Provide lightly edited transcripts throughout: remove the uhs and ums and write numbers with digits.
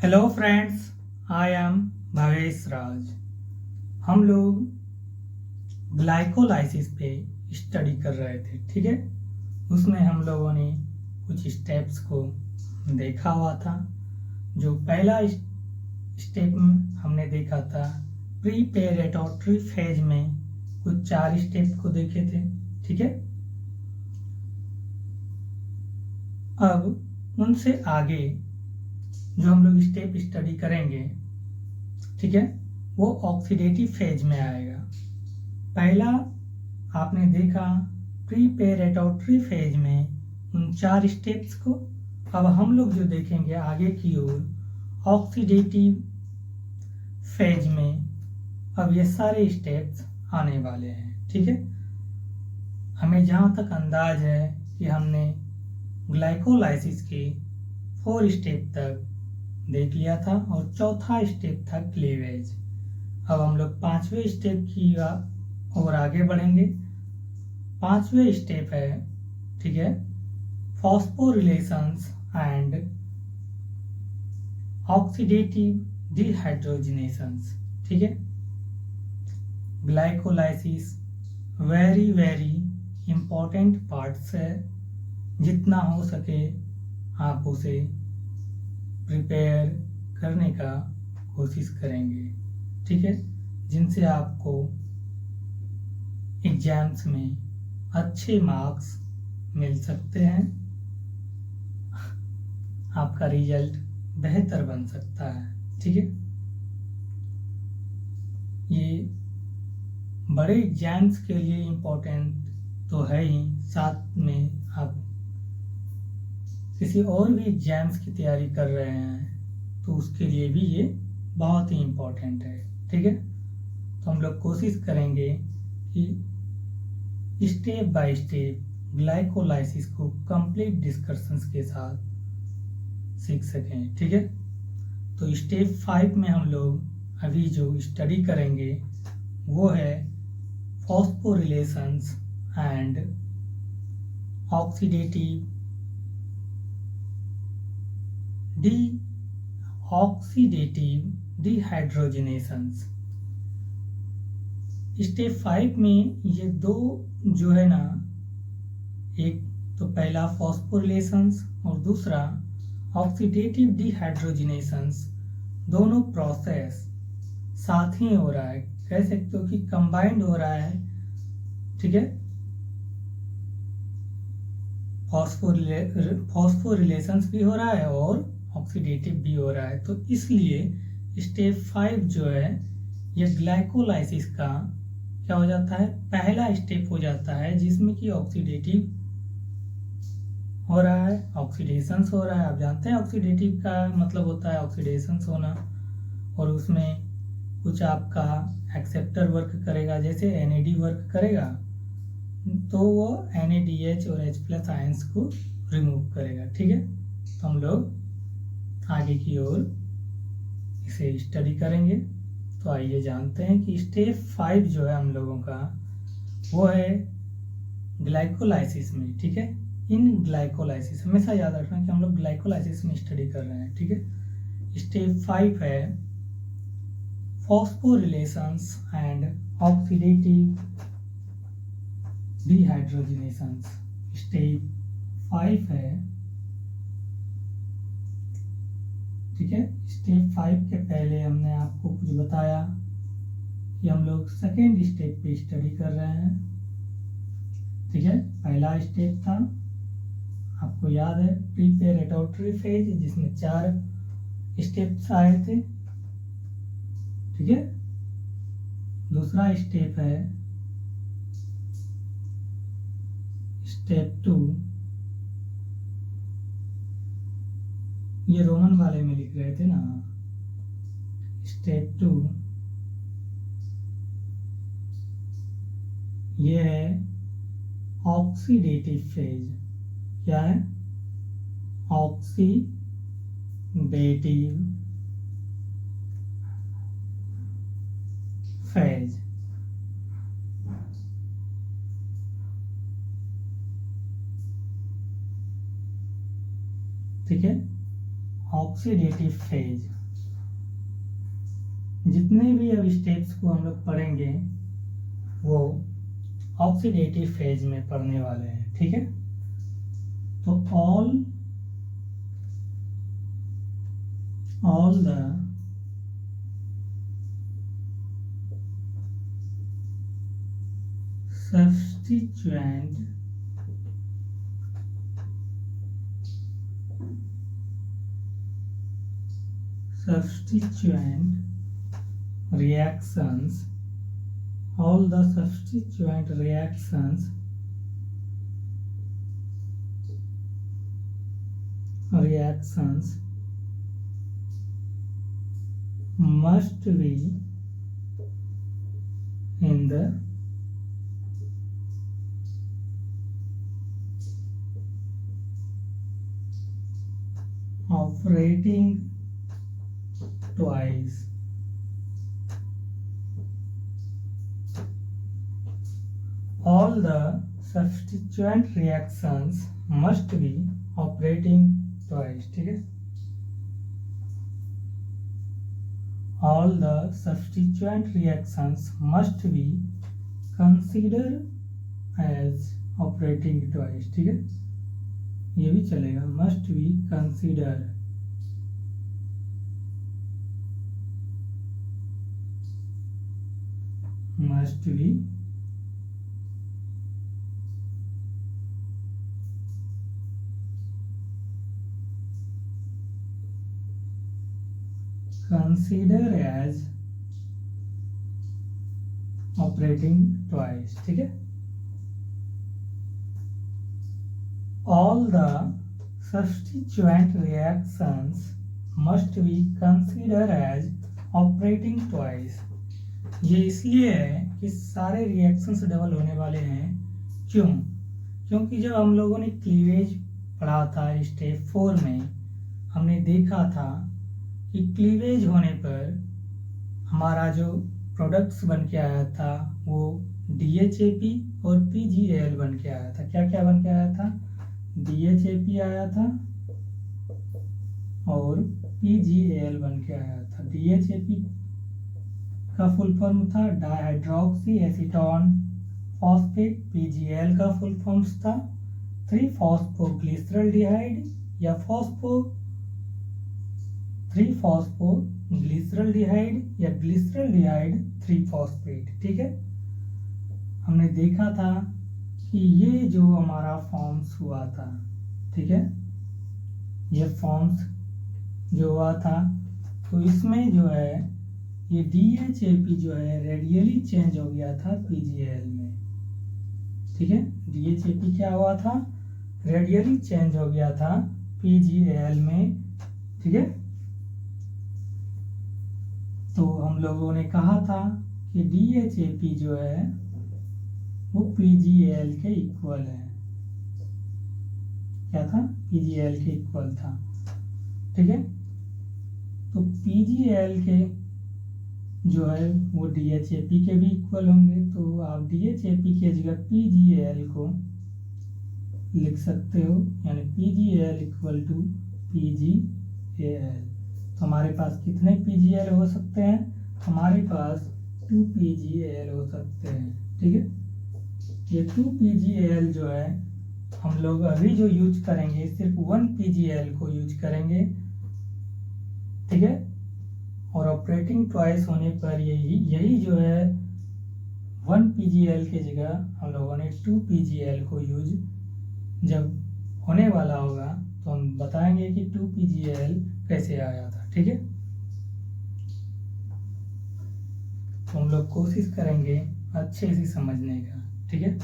Hello friends, I am Bhavesh Raj. हम लोग glycolysis पे स्टडी कर रहे थे, ठीक है। उसमें हम लोगों ने कुछ स्टेप्स को देखा हुआ था। जो पहला स्टेप हमने देखा था, प्रीपेरेटोरी फेज में कुछ 4 स्टेप को देखे थे, ठीक है। अब उनसे आगे जो हम लोग स्टेप स्टडी करेंगे, ठीक है, वो ऑक्सीडेटिव फेज में आएगा। पहला आपने देखा प्रीपेरेटोरी फेज में उन 4 स्टेप्स को। अब हम लोग जो देखेंगे आगे की ओर ऑक्सीडेटिव फेज में, अब ये सारे स्टेप्स आने वाले हैं, ठीक है। हमें जहाँ तक अंदाज है कि हमने ग्लाइकोलाइसिस के 4 स्टेप तक देख लिया था और चौथा स्टेप था क्लीवेज। अब हम लोग 5वें स्टेप की और आगे बढ़ेंगे। 5वें स्टेप है, ठीक है, फॉस्फोरिलेशंस एंड ऑक्सीडेटिव डिहाइड्रोजनेशंस, ठीक है। Glycolysis very very important parts है। जितना हो सके आप उसे प्रिपेयर करने का कोशिश करेंगे, ठीक है, जिनसे आपको एग्जाम्स में अच्छे मार्क्स मिल सकते हैं। आपका रिजल्ट बेहतर बन सकता है, ठीक है। ये बड़े एग्जाम्स के लिए इम्पोर्टेंट तो है ही, साथ में आप किसी और भी एग्जाम्स की तैयारी कर रहे हैं तो उसके लिए भी ये बहुत ही इम्पोर्टेंट है, ठीक है। तो हम लोग कोशिश करेंगे कि स्टेप बाय स्टेप ग्लाइकोलाइसिस को कंप्लीट डिस्कशंस के साथ सीख सकें, ठीक है। तो स्टेप 5 में हम लोग अभी जो स्टडी करेंगे वो है फॉस्फोरिलेशंस एंड ऑक्सीडेटिव ऑक्सीडेटिव डिहाइड्रोजनेशंस। स्टेप 5 में ये दो जो है ना, एक तो पहला फॉस्फोरिलेशंस और दूसरा ऑक्सीडेटिव डिहाइड्रोजनेशंस, दोनों प्रोसेस साथ ही हो रहा है। कह सकते हो कि कंबाइंड हो रहा है, ठीक है। फॉस्फोरिलेशंस भी हो रहा है और ऑक्सीडेटिव भी हो रहा है। तो इसलिए स्टेप 5 जो है ये ग्लाइकोलाइसिस का क्या हो जाता है, पहला स्टेप हो जाता है, जिसमें कि ऑक्सीडेटिव हो रहा है, ऑक्सीडेशंस हो रहा है। आप जानते हैं ऑक्सीडेटिव का मतलब होता है ऑक्सीडेशंस होना, और उसमें कुछ आपका एक्सेप्टर वर्क करेगा, जैसे NAD वर्क करेगा तो वो NADH और H+ आयंस को रिमूव करेगा, ठीक है। तो हम लोग आगे की ओर इसे स्टडी करेंगे। तो आइए जानते हैं कि स्टेप 5 जो है हम लोगों का वो है ग्लाइकोलाइसिस में, ठीक है। इन ग्लाइकोलाइसिस हमेशा याद रखना कि हम लोग ग्लाइकोलाइसिस में स्टडी कर रहे हैं, ठीक है। स्टेप 5 है फॉस्फोरिलेशंस एंड ऑक्सीडेटिव डिहाइड्रोजनेशंस। स्टेप 5 है, ठीक है। स्टेप 5 के पहले हमने आपको कुछ बताया कि हम लोग सेकेंड स्टेप पे स्टडी कर रहे हैं, ठीक है। पहला स्टेप था, आपको याद है, प्रीपेरेटोरी फेज, जिसमें 4 स्टेप्स आए थे, ठीक है। दूसरा स्टेप है स्टेप 2, ये रोमन वाले में लिख रहे थे ना। स्टेप 2 ये है ऑक्सीडेटिव फेज। क्या है? ऑक्सीडेटिव फेज, ठीक है। Oxidative phase. जितने भी अब स्टेप्स को हम लोग पढ़ेंगे वो ऑक्सीडेटिव फेज में पढ़ने वाले हैं, ठीक है। तो all the substituent reactions, all the substituent reactions must be in the operating twice. All the substituent reactions must be operating twice, ठीक है। All the substituent reactions must be considered as operating twice, ठीक है। ये भी चलेगा, must be considered, must be considered as operating twice, ठीक है। All the substituent reactions must be considered as operating twice। ये इसलिए है कि सारे रिएक्शंस डबल होने वाले हैं। क्यों? क्योंकि जब हम लोगों ने क्लीवेज पढ़ा था स्टेप 4 में, हमने देखा था कि क्लीवेज होने पर हमारा जो प्रोडक्ट्स बन के आया था वो DHAP और PGAL बन के आया था। क्या क्या बन के आया था? DHAP आया था और PGAL बन के आया था। DHAP का फुल फॉर्म था डाइहाइड्रोक्सी एसीटोन फॉस्फेट। PGAL का फुल फॉर्म था 3-फॉस्फोग्लिसरल्डिहाइड या 3-फॉस्फोग्लिसरल्डिहाइड या ग्लिसरल्डिहाइड 3-फॉस्फेट, ठीक है। हमने देखा था कि ये जो हमारा फॉर्म्स हुआ था, ठीक है, ये फॉर्म्स जो हुआ था तो इसमें जो है ये DHAP जो है रेडियली चेंज हो गया था PGAL में, ठीक है। DHAP क्या हुआ था? रेडियली चेंज हो गया था PGAL में, ठीक है। तो हम लोगों ने कहा था कि DHAP जो है वो PGAL के इक्वल है। क्या था? PGAL के इक्वल था, ठीक है। तो PGAL के जो है वो DHAP के भी इक्वल होंगे, तो आप DHAP की जगह PGAL को लिख सकते हो, यानी PGAL इक्वल टू PGAL। तो हमारे पास कितने PGAL हो सकते हैं? हमारे पास 2 PGAL हो सकते हैं, ठीक है। ये 2 PGAL जो है हम लोग अभी जो यूज करेंगे सिर्फ 1 PGAL को यूज करेंगे, ठीक है। और ऑपरेटिंग ट्वाइस होने पर यही जो है 1 PGAL की जगह हम लोगों ने 2 PGAL को यूज जब होने वाला होगा तो हम बताएंगे कि 2 PGAL कैसे आया था, ठीक है। तो हम लोग कोशिश करेंगे अच्छे से समझने का, ठीक है।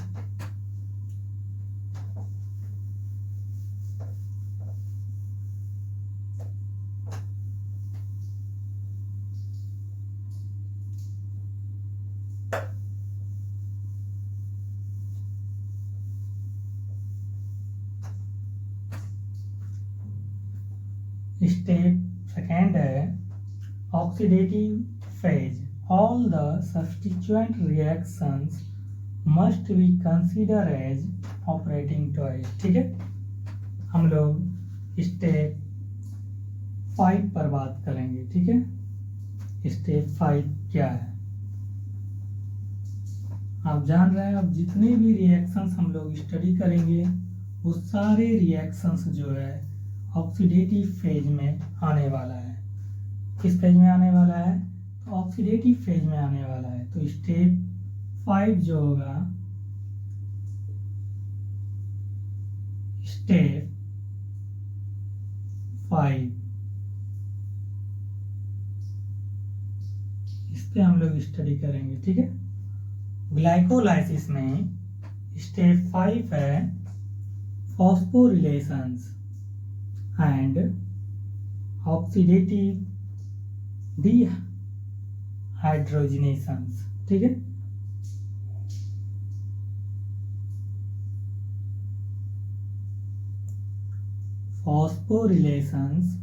स्टेप सेकेंड है oxidative phase. All the substituent reactions must be consider as operating twice, ठीक है। हम लोग स्टेप 5 पर बात करेंगे। ठीक है, स्टेप 5 क्या है आप जान रहे हैं। अब जितने भी रिएक्शंस हम लोग स्टडी करेंगे वो सारे रिएक्शंस जो है ऑक्सीडेटिव फेज में आने वाला है। किस फेज में आने वाला है? तो ऑक्सीडेटिव फेज में आने वाला है। तो स्टेप 5 जो होगा, स्टेप 5, इस पे हम लोग स्टडी करेंगे। ठीक है, ग्लाइकोलाइसिस में स्टेप 5 है फॉस्फोरिलेशंस एंड ऑक्सीडेटिव डिहाइड्रोजनेशंस। ठीक है, फॉस्फोरिलेशंस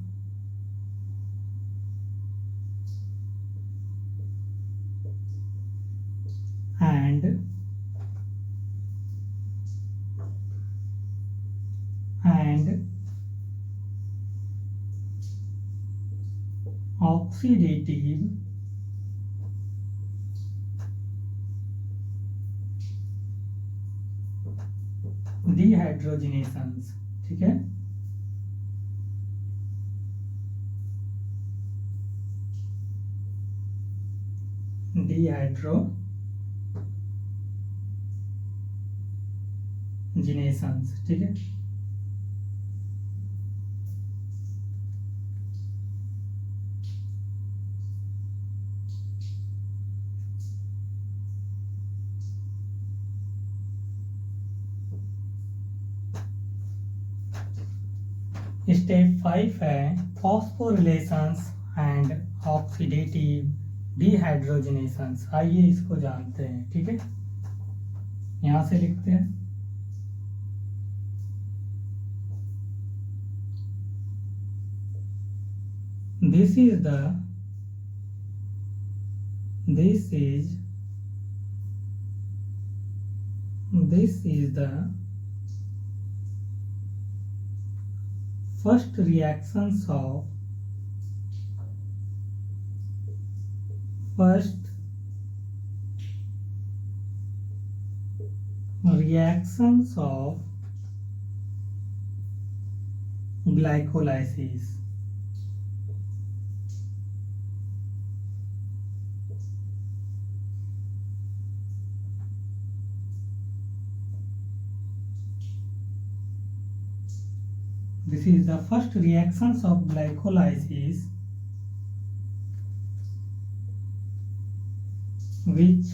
and oxidative dehydrogenations। ठीक है, डिहाइड्रोजनेशंस। ठीक है, स्टेप 5 है फॉस्फोरिलेशंस एंड ऑक्सीडेटिव डिहाइड्रोजनेशंस। आइए इसको जानते हैं। ठीक है, यहां से लिखते हैं this is the first reactions of glycolysis। This is the first reactions of glycolysis which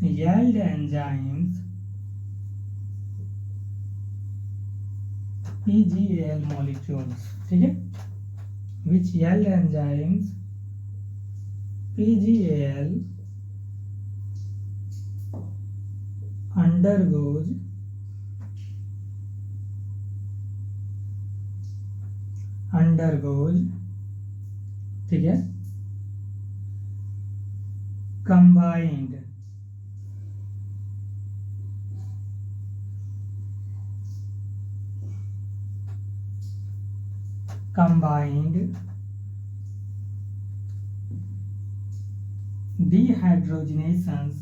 yield enzymes PGAL molecules। ठीक है, which yield enzymes PGAL undergoes ठीक है combined dehydrogenations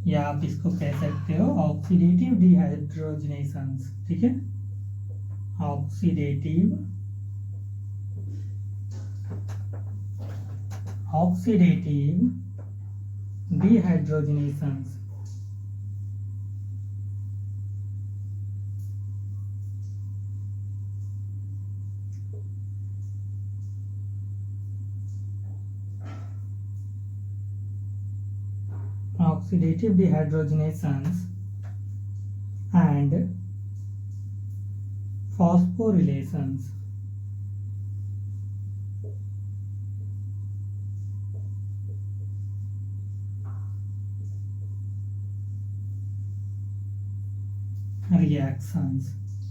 या आप इसको कह सकते हो ऑक्सीडेटिव डिहाइड्रोजनेशंस। ठीक है, oxidative डिहाइड्रोजनेशंस। Oxidative dehydrogenations and phosphorylations। reactions।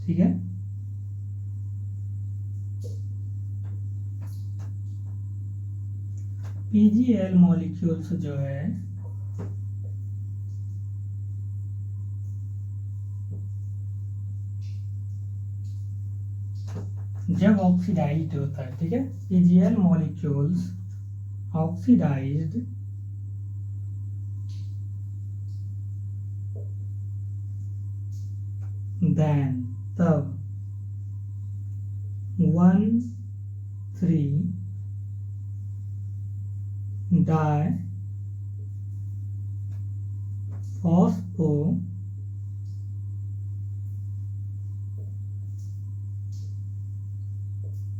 ठीक है, PgAl मॉलिक्यूल्स जो है जब ऑक्सीडाइज्ड होता है, ठीक है, PgAl मॉलिक्यूल्स ऑक्सीडाइज्ड देन तब 1,3 डाई फॉस्फो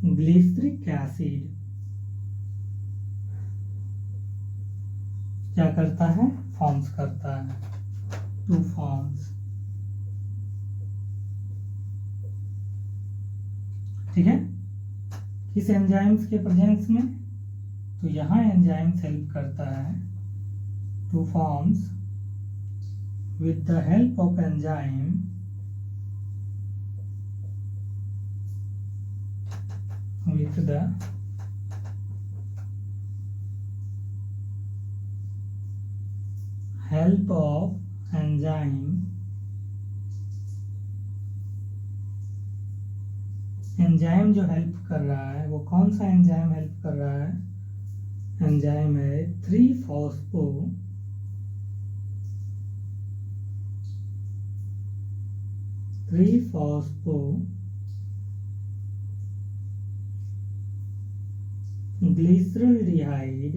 ग्लिसरिक एसिड क्या करता है, फॉर्म्स करता है, 2 फॉर्म्स, ठीक है, किस एंजाइम्स के प्रेजेंस में, तो यहाँ एंजाइम्स हेल्प करता है, 2 forms with the help of enzyme with the help of enzyme enzyme जो हेल्प कर रहा है वो कौन सा एंजाइम हेल्प कर रहा है, एंजाइम है 3-फॉस्फो ग्लिसरॉल्डिहाइड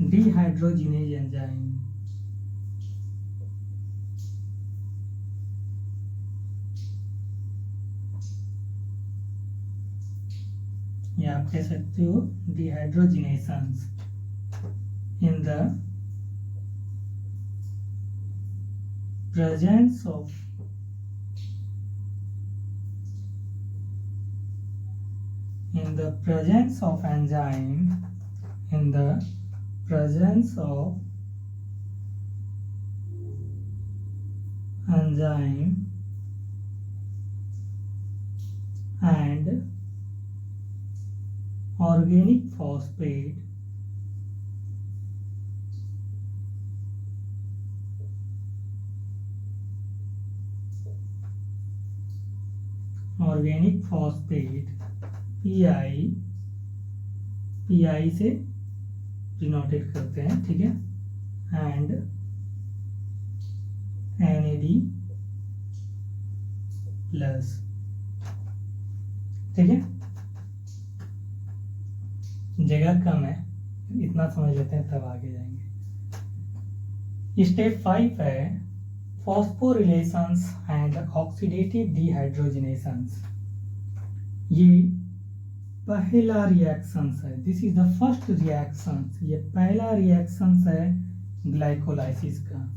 डिहाइड्रोजिनेज एंजाइम। या आप कह सकते हो dehydrogenases in the presence of enzyme in the presence of enzyme and organic phosphate PI से डिनोटेट करते हैं, ठीक है, एंड NAD+, ठीक है, जगह कम है, इतना समझ लेते हैं तब आगे जाएंगे। स्टेप 5 है फॉस्फोरिलेशंस एंड ऑक्सीडेटिव डिहाइड्रोजिनेशंस। ये पहला रिएक्शंस है, this is the first reactions, ये पहला रिएक्शंस है ग्लाइकोलाइसिस का।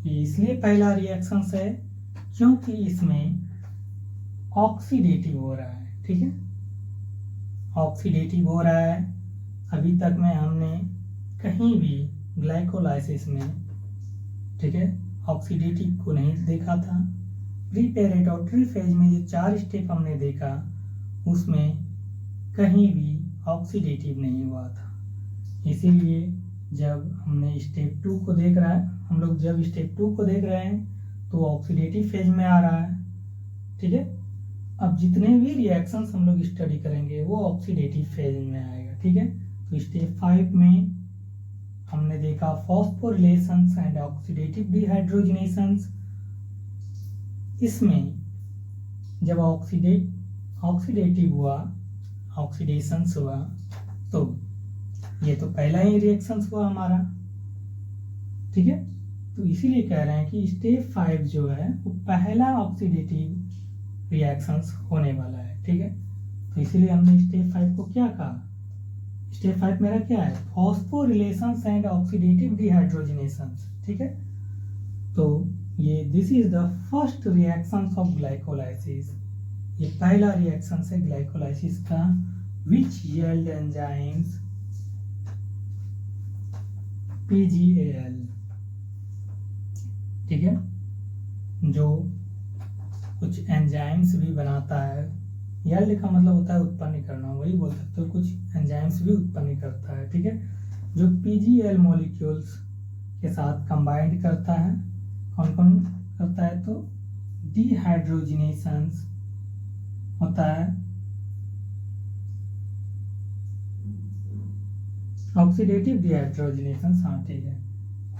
ये इसलिए पहला रिएक्शंस है क्योंकि इसमें ऑक्सीडेटिव हो रहा है, ठीक है, ऑक्सीडेटिव हो रहा है। अभी तक में हमने कहीं भी ग्लाइकोलाइसिस में, ठीक है, ऑक्सीडेटिव को नहीं देखा था। प्रीपेरेटरी फेज में जो 4 स्टेप हमने देखा उसमें कहीं भी ऑक्सीडेटिव नहीं हुआ था। इसीलिए जब हमने स्टेप 2 को देख रहा है, हम लोग जब स्टेप 2 को देख रहे हैं तो ऑक्सीडेटिव फेज में आ रहा है, ठीक है। अब जितने भी रिएक्शंस हम लोग स्टडी करेंगे वो ऑक्सीडेटिव फेज में आएगा, ठीक है। तो स्टेप 5 में हमने देखा फॉस्फोरिलेशंस एंड ऑक्सीडेटिव डिहाइड्रोजिनेशंस। इसमें जब ऑक्सीडेटिव हुआ, ऑक्सीडेशंस हुआ, तो ये तो पहला ही रिएक्शंस हुआ हमारा, ठीक है। तो इसीलिए कह रहे हैं कि स्टेप 5 जो है वो पहला ऑक्सीडेटिव रिएक्शंस होने वाला है, ठीक है। तो इसीलिए हमने स्टेप 5 को क्या कहा, स्टेप 5 मेरा क्या है, फॉस्फोरिलेशंस एंड ऑक्सीडेटिव डिहाइड्रोजिनेशंस, ठीक है। तो ये this is the first reactions of glycolysis, ये पहला रिएक्शन है ग्लाइकोलाइसिस का, विच यील्ड एंजाइम्स PgAl, ठीक है, जो कुछ एंजाइम्स भी बनाता है। यील्ड का मतलब होता है उत्पन्न करना, वही बोल सकते हो, कुछ एंजाइम्स भी उत्पन्न करता है, ठीक है, जो पीजीएल मॉलिक्यूल्स के साथ कंबाइंड करता है। कौन कौन करता है? तो डिहाइड्रोजिनेशंस होता है, ऑक्सीडेटिव डिहाइड्रोजिनेशंस, हाँ ठीक है,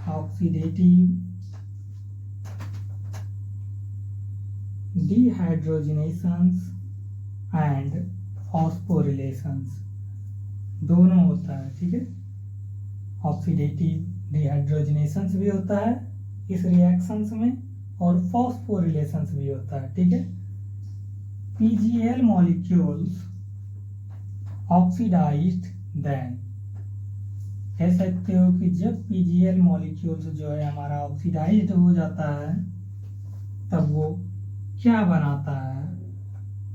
ऑक्सीडेटिव डिहाइड्रोजिनेशंस एंड फॉस्फोरिलेशंस दोनों होता है, ठीक है। ऑक्सीडेटिव डिहाइड्रोजिनेशंस भी होता है इस रिएक्शंस में और फॉस्फोरिलेशंस भी होता है, ठीक है। पीजीएल मॉलिक्यूल्स ऑक्सीडाइज्ड देन, कह सकते हो कि जब पीजीएल मॉलिक्यूल्स जो है हमारा ऑक्सीडाइज्ड हो जाता है तब वो क्या बनाता है?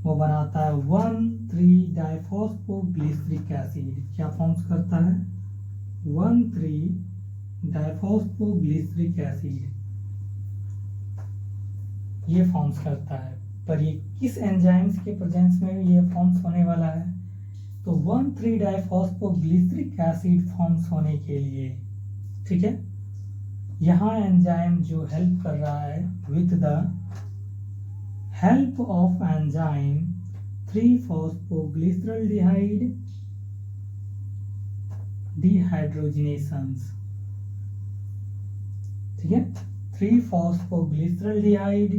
वो बनाता है 1,3-डाइफॉस्फोग्लिसरिक एसिड। क्या फॉर्म्स करता है? 1,3-डाइफॉस्फोग्लिसरिक एसिड ये फॉर्म्स करता है। पर ये किस एंजाइम्स के प्रेजेंस में ये फॉर्म्स होने वाला है? तो 1,3-डाइफॉस्फोग्लिसरिक एसिड फॉर्म्स होने के लिए, ठीक है, यहाँ एंजाइम जो हेल्प कर रहा है with the help of enzyme three phosphoglyceraldehyde dehydrogenases, ठीक है, 3-फॉस्फोग्लिसरल्डिहाइड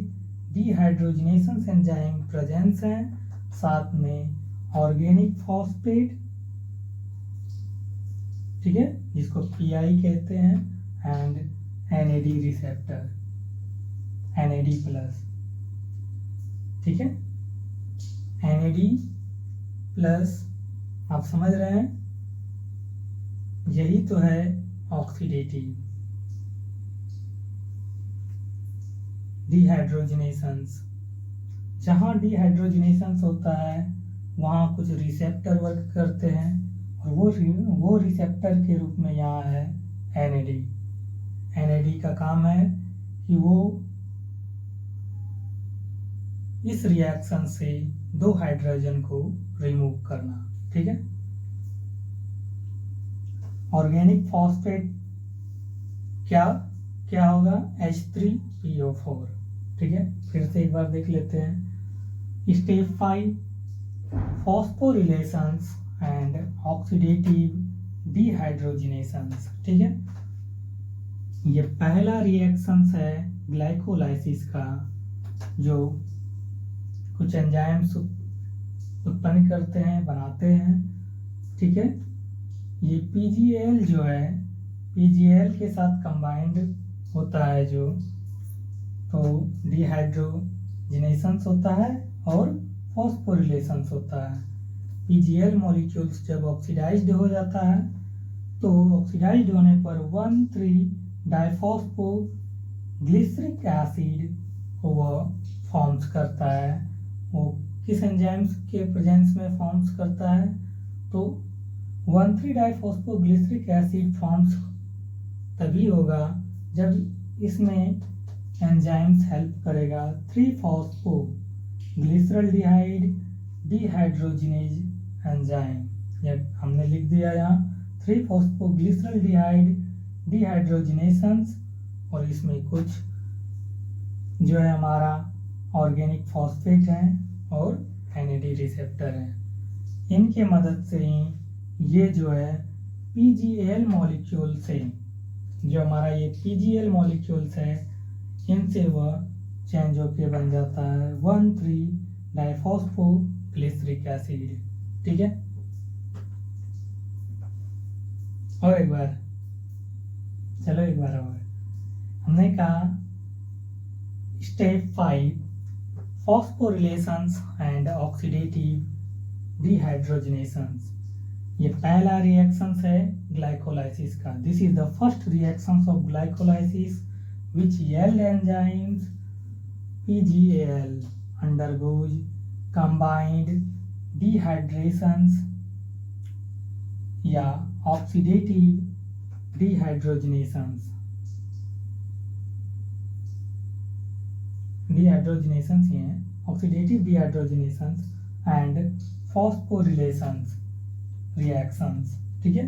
डिहाइड्रोजिनेशंस एंजाइम प्रेजेंस है, साथ में ऑर्गेनिक फॉस्फेट, ठीक है, जिसको पीआई कहते हैं, and NAD receptor, NAD plus, ठीक है, एनएडी प्लस, आप समझ रहे हैं, यही तो है ऑक्सीडेटिव डिहाइड्रोजिनेशंस। जहाँ डिहाइड्रोजिनेशंस होता है वहाँ कुछ रिसेप्टर वर्क करते हैं और वो रिसेप्टर के रूप में यहाँ है एनएडी। एनएडी का काम है कि वो इस रिएक्शन से 2 हाइड्रोजन को रिमूव करना, ठीक है। ऑर्गेनिक फॉस्फेट क्या क्या होगा? H3PO4, ठीक है। फिर से एक बार देख लेते हैं। स्टेप 5 फॉस्फोरिलेशंस एंड ऑक्सीडेटिव डिहाइड्रोजिनेशंस, ठीक है। ये पहला रिएक्शंस है ग्लाइकोलाइसिस का, जो कुछ एंजाइम्स उत्पन्न करते हैं, बनाते हैं, ठीक है। ये पीजीएल जो है, पीजीएल के साथ कंबाइंड होता है जो, तो डिहाइड्रोजिनेशंस होता है और फॉस्फोरिलेशंस होता है। पीजीएल मॉलिक्यूल्स जब ऑक्सीडाइज्ड हो जाता है तो ऑक्सीडाइज्ड होने पर 1,3-डाइफॉस्फोग्लिसरिक एसिड को वह फॉर्म्स करता है। वो किस एंजाइम्स के प्रेजेंस में फॉर्म्स करता है? तो 1,3-डाइफॉस्फोग्लिसरिक एसिड फॉर्म्स तभी होगा जब इसमें एंजाइम्स हेल्प करेगा 3-फॉस्फोग्लिसरल्डिहाइड डिहाइड्रोजिनेज एंजाइम। ये हमने लिख दिया यहाँ 3-फॉस्फोग्लिसरल्डिहाइड डिहाइड्रोजिनेशंस, और इसमें कुछ जो है हमारा ऑर्गेनिक फॉस्फेट है और एनएडी रिसेप्टर है। इनके मदद से ही ये जो है पीजीएल मॉलिक्यूल से, जो हमारा ये पीजीएल मॉलिक्यूल्स है, इनसे वह चेंज होके बन जाता है 1,3-डाइफॉस्फोग्लिसरिक एसिड, ठीक है। और एक बार, चलो एक बार और, हमने कहा स्टेप 5 फॉस्फोरिलेशंस एंड ऑक्सीडेटिव डिहाइड्रोजिनेशंस। ये पहला रिएक्शन है ग्लाइकोलाइसिस का। This is the first reaction of glycolysis which yield enzymes PGAL undergoes combined dehydrations या ऑक्सीडेटिव डिहाइड्रोजिनेशंस। डिहाइड्रोजनेशंस ही हैं, ऑक्सीडेटिव डिहाइड्रोजनेशंस एंड फॉस्फोरिलेशंस रिएक्शंस, ठीक है,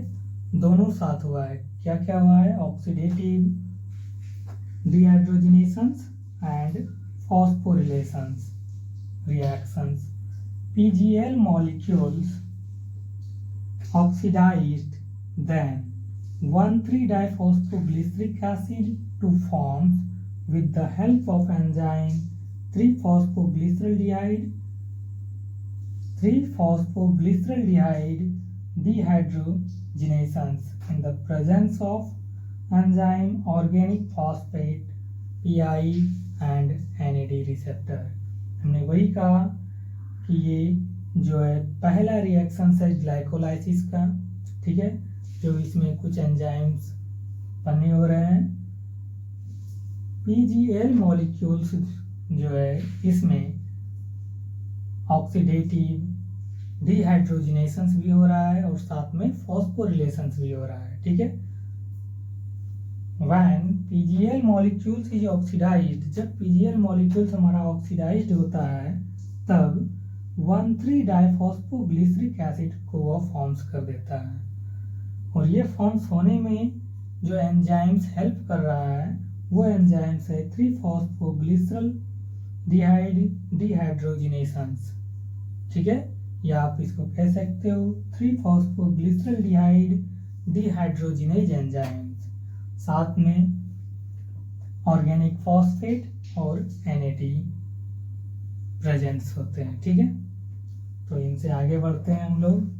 दोनों साथ हुआ है। क्या क्या हुआ है? Oxidative dehydrogenases and phosphorylations reactions. PGL molecules oxidized then 1,3-diphosphoglyceric acid to forms with the help of enzyme 3-phosphoglyceraldehyde dehydrogenases in the presence of enzyme organic phosphate PI and NAD receptor. हमने वही कहा कि ये जो है पहला reaction है glycolysis का, ठीक है, जो इसमें कुछ एंजाइम्स बने हो रहे हैं। पीजीएल मॉलिक्यूल्स जो है इसमें ऑक्सीडेटिव डिहाइड्रोजनेशंस भी हो रहा है और साथ में फॉस्फोरिलेशंस भी हो रहा है, ठीक है। When PGL molecules is oxidized, जब PGL molecules हमारा ऑक्सीडाइज्ड होता है तब 1,3-डाइफॉस्फोग्लिसरिक एसिड को वह फॉर्म्स कर देता है, और ये फॉर्म्स होने में जो एंजाइम्स हेल्प कर रहा है वो एंजाइम्स है 3-फॉस्फोग्लिसरल डिहाइड्रोजनेशंस, ठीक है, या आप इसको कह सकते हो 3-फॉस्फोग्लिसरल डिहाइड्रोजिनेज एंजाइम्स, साथ में ऑर्गेनिक फॉस्फेट और NAD प्रेजेंट्स होते हैं, ठीक है। तो इनसे आगे बढ़ते हैं हम लोग।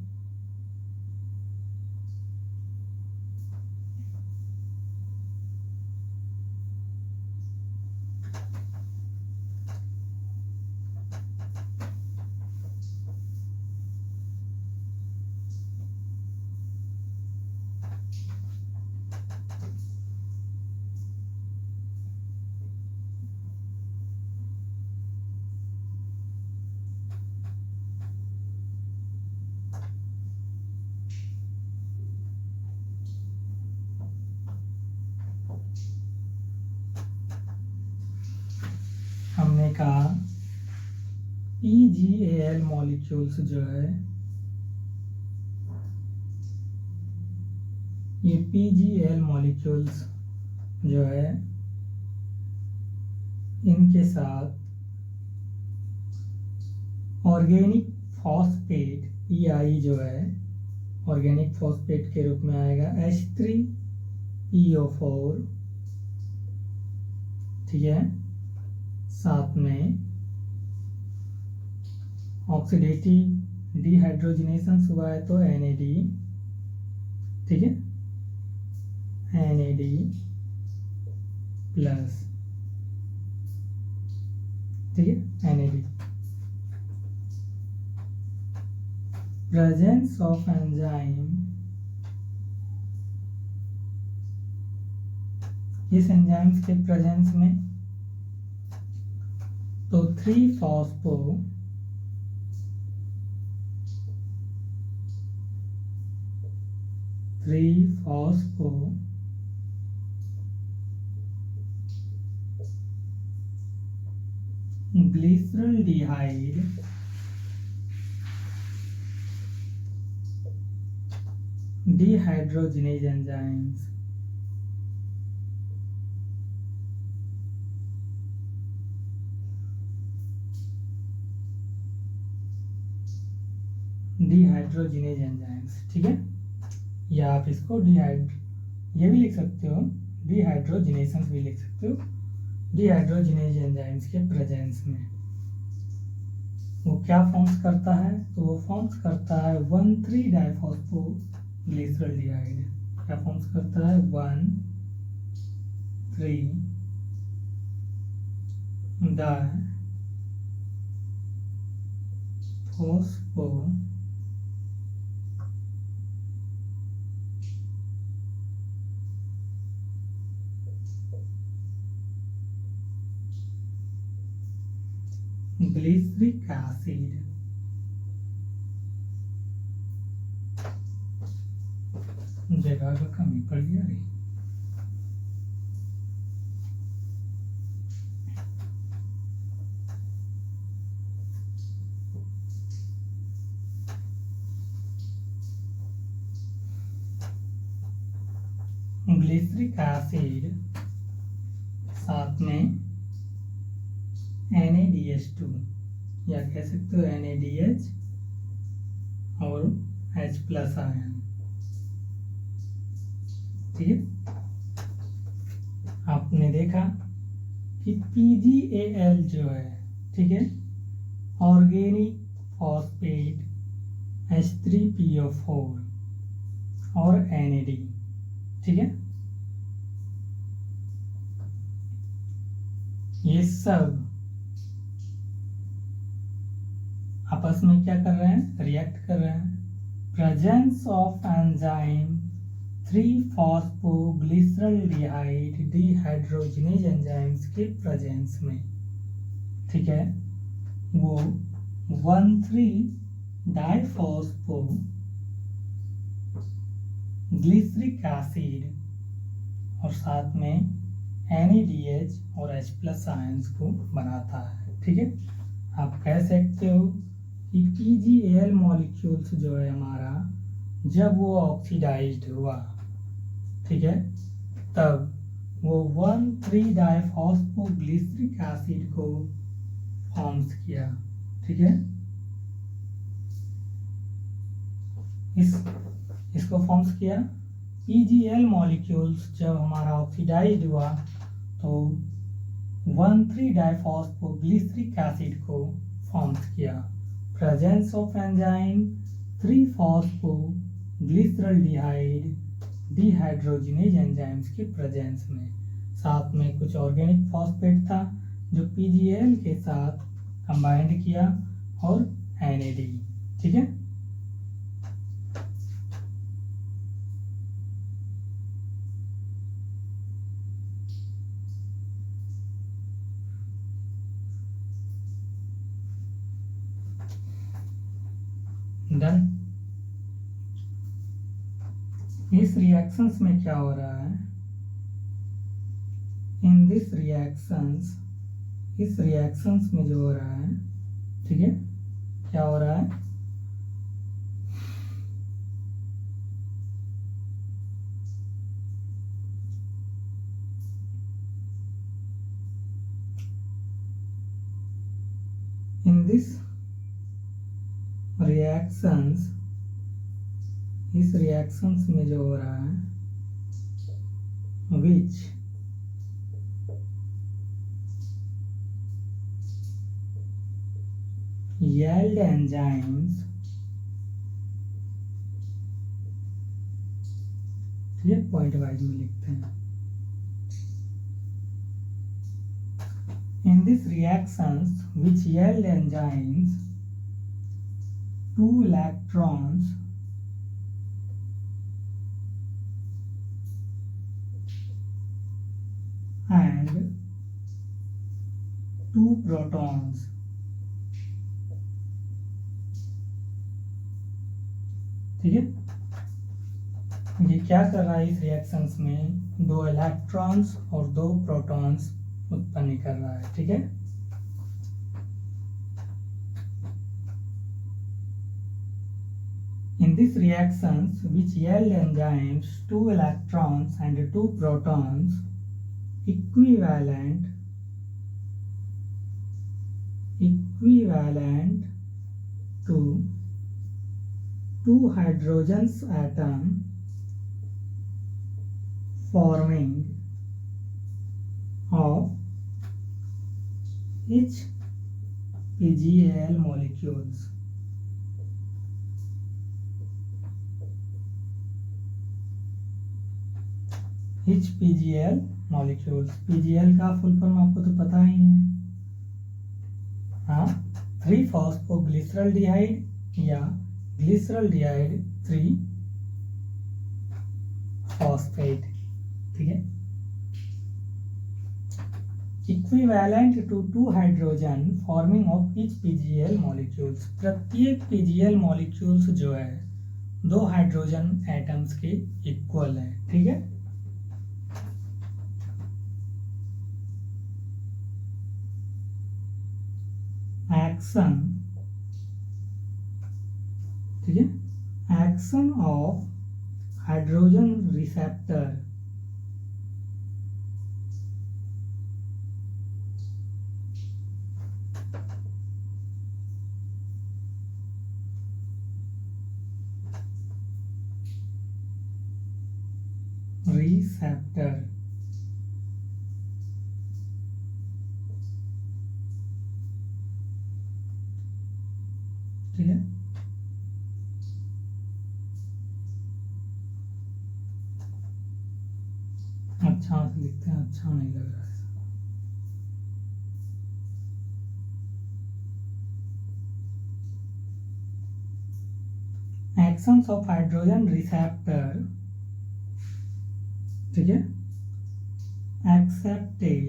हमने कहा PGAL मॉलिक्यूल्स जो है, ये PGAL मॉलिक्यूल्स जो है इनके साथ ऑर्गेनिक फॉस्फेट PI जो है ऑर्गेनिक फॉस्फेट के रूप में आएगा H3PO4, ठीक है, साथ में ऑक्सीडेटिव डिहाइड्रोजनेशन हुआ है तो NAD, ठीक है, NAD प्लस, ठीक है, NAD प्रेजेंस ऑफ एंजाइम, इस एंजाइम्स के प्रेजेंस में तो three phospho glyceraldehyde dehydrogenase enzymes dehydrogenase enzymes, ठीक है, या आप इसको ये भी लिख सकते हो, डिहाइड्रोजिनेशंस भी लिख सकते हो। डिहाइड्रोजिनेज एंजाइम्स के प्रेजेंस में वो क्या फॉर्म्स करता है? तो वो फॉर्म्स करता है 1,3-डाइफॉस्फोग्लिसरल्डिहाइड। क्या फॉर्म्स करता है? 1,3-डाइफॉस्फो ग्लिसरिक एसिड, जगह का कमी पड़ गया रे। ग्लिसरिक एसिड साथ में NaDH2 या कह सकते हो NaDH और H प्लस आयन। ठीक है, आपने देखा कि PgAl जो है, ठीक है, ऑर्गेनिक फॉस्फेट H3PO4 और NAD, ठीक है, ये सब आपस में क्या कर रहे हैं, रिएक्ट कर रहे हैं। Presence of enzyme three phosphoglyceraldehyde dehydrogenase enzymes के प्रेजेंस में, ठीक है, वो 1,3-डाइफॉस्फो ग्लिसरिक एसिड और साथ में NaDH और H प्लस आयंस को बनाता है। ठीक है, आप कह सकते हो कि PgAl मॉलिक्यूल्स जो है हमारा, जब वो ऑक्सीडाइज्ड हुआ, ठीक है, तब वो 1,3-डाइफॉस्फोग्लिसरिक एसिड को फॉर्म्स किया। ठीक है, इसको फॉर्म्स किया। PgAl मॉलिक्यूल्स जब हमारा ऑक्सीडाइज्ड हुआ तो 1,3-डाइफॉस्फोग्लिसरिक एसिड को फॉर्म्स किया। Presence of enzyme three phosphoglyceraldehyde dehydrogenase enzymes के प्रेजेंस में, साथ में कुछ ऑर्गेनिक फॉस्फेट था जो PgAl के साथ कंबाइंड किया और NAD। ठीक है, डन। इस रिएक्शंस में क्या हो रहा है, इन दिस रिएक्शंस, इस रिएक्शंस में जो हो रहा है, ठीक है, क्या हो रहा है, इन दिस रिएक्शंस, इस रिएक्शंस में जो हो रहा है, विच yield enzymes, ये पॉइंट वाइज में लिखते हैं। In this reactions which yield enzymes, 2 electrons and 2 protons, ठीक है, ये क्या कर रहा है, इस रिएक्शंस में 2 इलेक्ट्रॉन्स और 2 प्रोटॉन्स उत्पन्न कर रहा है। ठीक है, in this reactions which yield enzymes 2 electrons and 2 protons equivalent to 2 hydrogens atom forming of each PgAl molecules। each PgAl molecules, PgAl का फुल फॉर्म आपको तो पता ही है, हाँ, 3-फॉस्फोग्लिसरल्डिहाइड या ग्लिसरल्डिहाइड 3-फॉस्फेट। ठीक है, equivalent to 2 hydrogen forming of each PgAl molecules, प्रत्येक PgAl मॉलिक्यूल्स जो है 2 हाइड्रोजन एटम्स के इक्वल है। ठीक है, एक्शन, ठीक है, action of hydrogen receptor receptor. ठीक है, अच्छा से लिखते हैं, अच्छा नहीं लग रहा है। Actions of hydrogen receptor, ठीक है, accepted,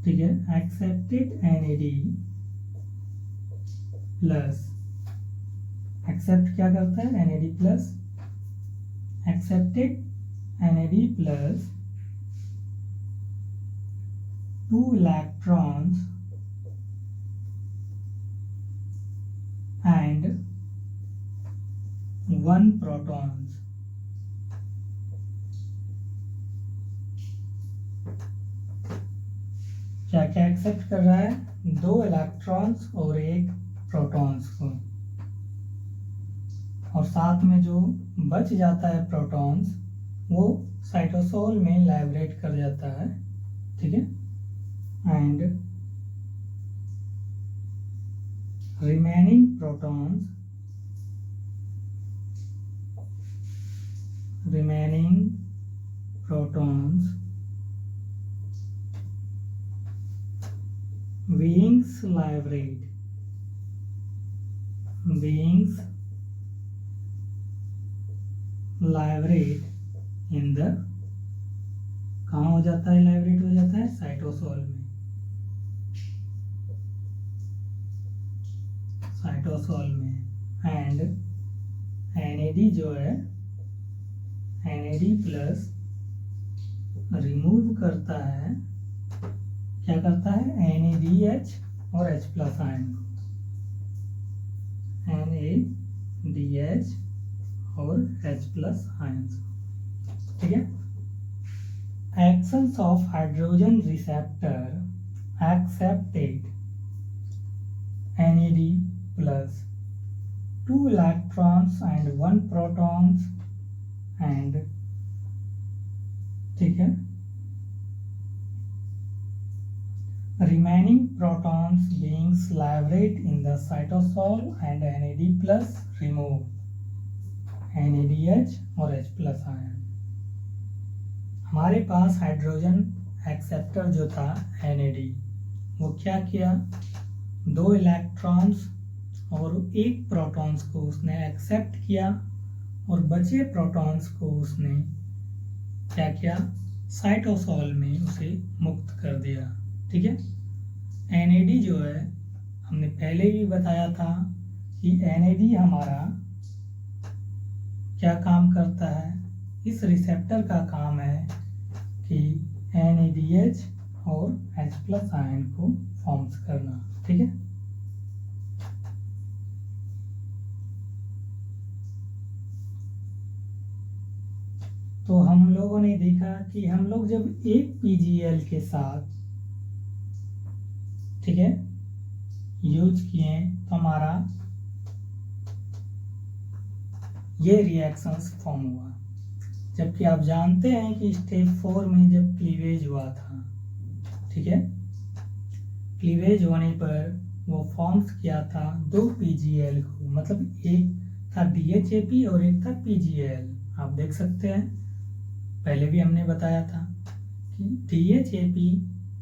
ठीक है, accepted NAD प्लस, एक्सेप्ट क्या करता है, NAD plus, accepted NAD plus 2 electrons and 1 protons। क्या क्या एक्सेप्ट कर रहा है, 2 इलेक्ट्रॉन्स और 1 प्रोटॉन्स को, और साथ में जो बच जाता है प्रोटॉन्स वो साइटोसोल में लाइब्रेट कर जाता है। ठीक है, and remaining protons being librate in the, कहाँ हो जाता है, लाइब्रेट हो जाता है साइटोसोल में, एंड NAD जो है, NAD प्लस रिमूव करता है, क्या करता है, NADH और H प्लस आयन को, NADH और H प्लस आयन। ठीक है, actions of hydrogen receptor accepted NAD plus 2 electrons and 1 protons and, ठीक है, remaining protons being librate in the cytosol and NAD plus remove NADH और H plus ion. हमारे पास hydrogen acceptor जो था NAD, वो क्या किया, 2 इलेक्ट्रॉन्स और 1 प्रोटॉन्स को उसने एक्सेप्ट किया और बचे प्रोटॉन्स को उसने क्या किया, साइटोसोल में उसे मुक्त कर दिया। ठीक है, NAD जो है, हमने पहले भी बताया था कि NAD हमारा क्या काम करता है, इस रिसेप्टर का काम है कि NADH और H प्लस आयन को फॉर्म्स करना। ठीक है, तो हम लोगों ने देखा कि हम लोग जब एक PGL के साथ, ठीक है, यूज किए तो हमारा ये रिएक्शंस फॉर्म हुआ, जबकि आप जानते हैं कि स्टेप 4 में जब क्लीवेज हुआ था, ठीक है, क्लीवेज होने पर वो फॉर्म्स किया था 2 PGL को, मतलब एक था DHAP और एक था PGL। आप देख सकते हैं, पहले भी हमने बताया था कि DHAP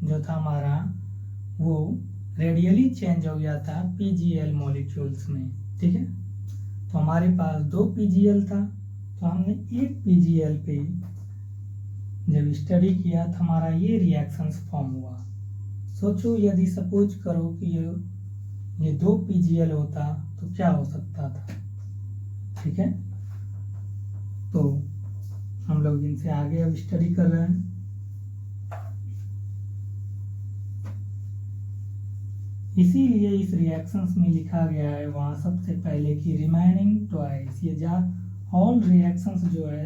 जो था हमारा वो रेडियली चेंज हो गया था PGL मॉलिक्यूल्स में। ठीक है, तो हमारे पास 2 PGL था, तो हमने एक PGL पे जब स्टडी किया तो हमारा ये रिएक्शंस फॉर्म हुआ। सोचो यदि सपोज करो कि ये 2 PGL होता तो क्या हो सकता था। ठीक है, तो हम लोग इनसे आगे अब स्टडी कर रहे हैं। इसीलिए इस रिएक्शंस में लिखा गया है वहां सबसे पहले कि रिमेनिंग ट्वाइस, ये जा ऑल रिएक्शंस जो है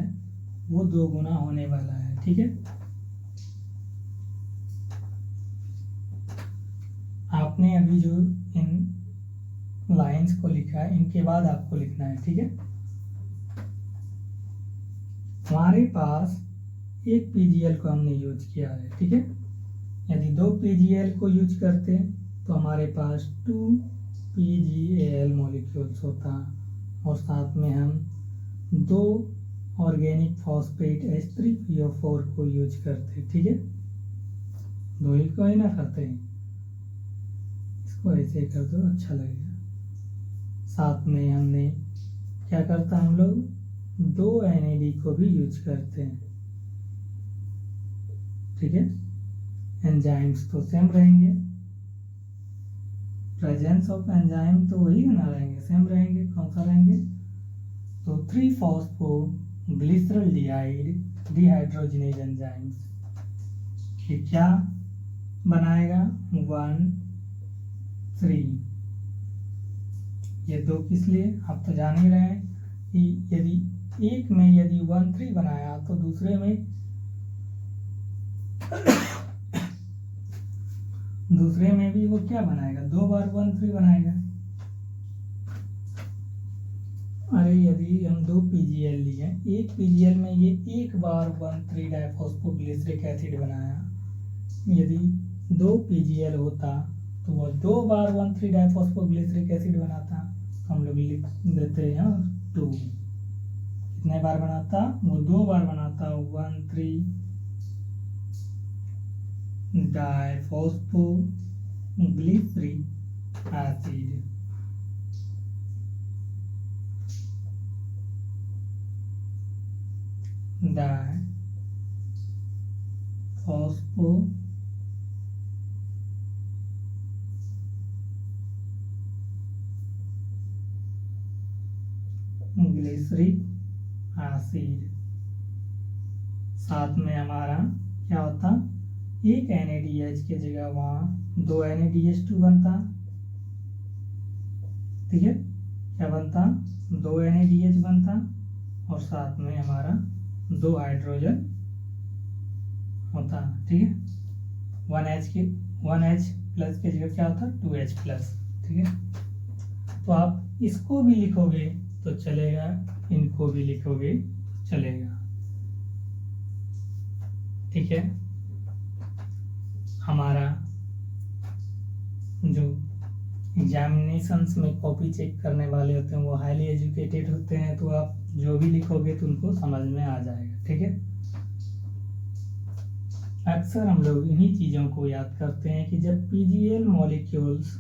वो 2 गुना होने वाला है। ठीक है, आपने अभी जो इन लाइंस को लिखा है इनके बाद आपको लिखना है। ठीक है, हमारे पास एक PGL को हमने यूज किया है, ठीक है। यदि 2 PGL को यूज करते तो हमारे पास 2 PGAL मॉलिक्यूल्स होता और साथ में हम 2 ऑर्गेनिक फॉस्फेट H3PO4 को यूज करते, ठीक है। 2 ही को ही ना करते, इसको ऐसे कर दो, अच्छा लगेगा। साथ में हमने क्या करता, हम लोग 2 NAD को भी यूज करते हैं, ठीक है। एंजाइम्स तो सेम रहेंगे, प्रेजेंस ऑफ एंजाइम तो वही ना रहेंगे, सेम रहेंगे। कौन सा रहेंगे, तो 3-फॉस्फोग्लिसरल्डिहाइड डिहाइड्रोजिनेज एंजाइम्स, ये क्या बनाएगा, 1,3। ये 2 किस लिए, आप तो जान ही रहे हैं कि यदि एक में यदि 1,3 बनाया तो दूसरे में भी वो क्या बनाएगा, 2 बार 1,3 बनाएगा। अरे यदि हम 2 PGL लिए, एक PGL में ये एक बार 1,3 डाइफॉस्फोग्लिसरिक एसिड बनाया, यदि 2 PGL होता तो वो 2 बार 1,3 डाइफॉस्फोग्लिसरिक एसिड बनाता, तो हम लोग लिख देते हैं 2। कितने बार बनाता, वो 2 बार बनाता, 1,3 डाइफॉस्फोग्लिसरिक एसिड। Diphosphoglyceric acid. साथ में हमारा क्या होता, एक NADH की जगह वहाँ 2 NADH2 बनता, ठीक है। क्या बनता, 2 NADH बनता और साथ में हमारा 2 हाइड्रोजन होता, ठीक है। 1H प्लस की जगह क्या होता, 2H प्लस, ठीक है। तो आप इसको भी लिखोगे तो चलेगा, इनको भी लिखोगे तो चलेगा, ठीक है। हमारा जो एग्जामिनेशंस में कॉपी चेक करने वाले होते हैं वो हाईली एजुकेटेड होते हैं, तो आप जो भी लिखोगे तो उनको समझ में आ जाएगा, ठीक है। अक्सर हम लोग इन्हीं चीज़ों को याद करते हैं कि जब PGL मॉलिक्यूल्स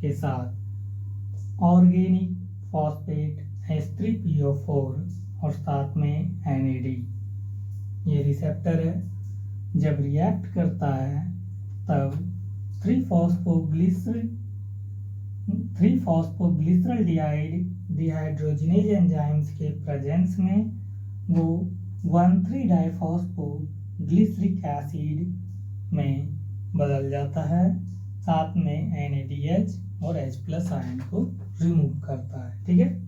के साथ ऑर्गेनिक फॉस्फेट H3PO4 और साथ में NAD, ये रिसेप्टर है, जब रिएक्ट करता है तब 3-फॉस्फोग्लिसरल्डिहाइड डिहाइड्रोजिनेज एंजाइम्स के प्रेजेंस में वो 1,3 डाइफॉस्फोग्लिसरिक एसिड में बदल जाता है, साथ में NADH और H प्लस आयन को रिमूव करता है, ठीक है।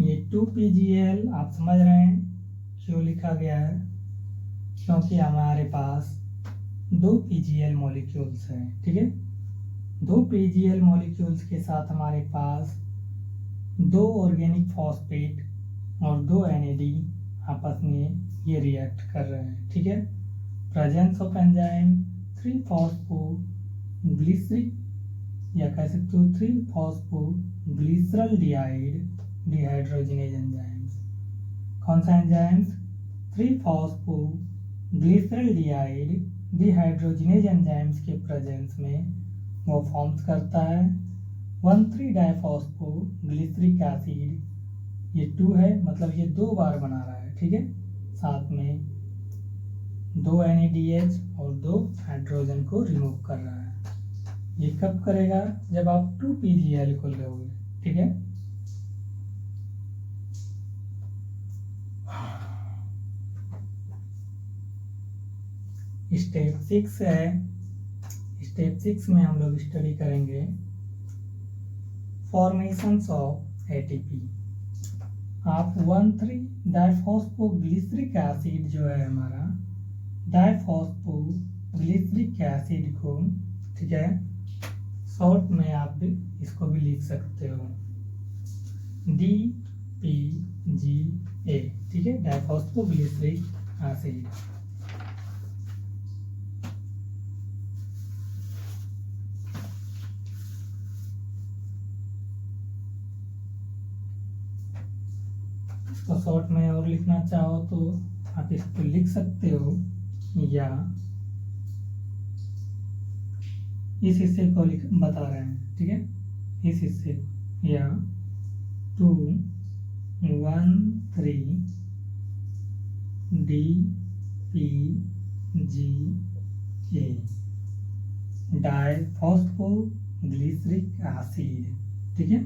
ये 2 PGL आप समझ रहे हैं क्यों लिखा गया है, क्योंकि हमारे पास 2 PGL मॉलिक्यूल्स हैं, ठीक है। 2 PGL मॉलिक्यूल्स के साथ हमारे पास 2 ऑर्गेनिक फॉस्फेट और 2 NAD आपस में ये रिएक्ट कर रहे हैं, ठीक है। प्रेजेंस ऑफ एंजाइम 3-फॉस्फोग्लिसरिक या कह सकते हो 3-फॉस्फोग्लिसरल्डिहाइड डिहाइड्रोजिनेज एंजाइम्स। कौन सा एंजाइम्स, 3-फॉस्फोग्लिसरल्डिहाइड डिहाइड्रोजिनेज एंजाइम्स के प्रेजेंस में वो फॉर्म्स करता है 1,3 डाइफॉस्फोग्लिसरिक एसिड, ये 2 है, मतलब ये 2 बार बना रहा है, ठीक है। साथ में 2 NADH और 2 हाइड्रोजन को रिमूव कर रहा है। ये कब करेगा, जब आप 2 PGL को लोगे, ठीक है। स्टेप 6 है, स्टेप 6 में हम लोग स्टडी करेंगे फॉर्मेशंस ऑफ ATP। आप 1,3 डाइफॉस्फोग्लिसरिक एसिड जो है हमारा डाइफॉस्फोग्लिसरिक एसिड को, ठीक है, शॉर्ट में आप इसको भी लिख लिख सकते हो DPGA, ठीक है, डाइफॉस्फोग्लिसरिक एसिड। इसको शॉर्ट में और लिखना चाहो तो आप इसको लिख सकते हो, या इस हिस्से को बता रहे हैं, ठीक है, इस हिस्से को, या 2,1,3 DPGA डाइफॉस्फोग्लिसरिक एसिड, ठीक है,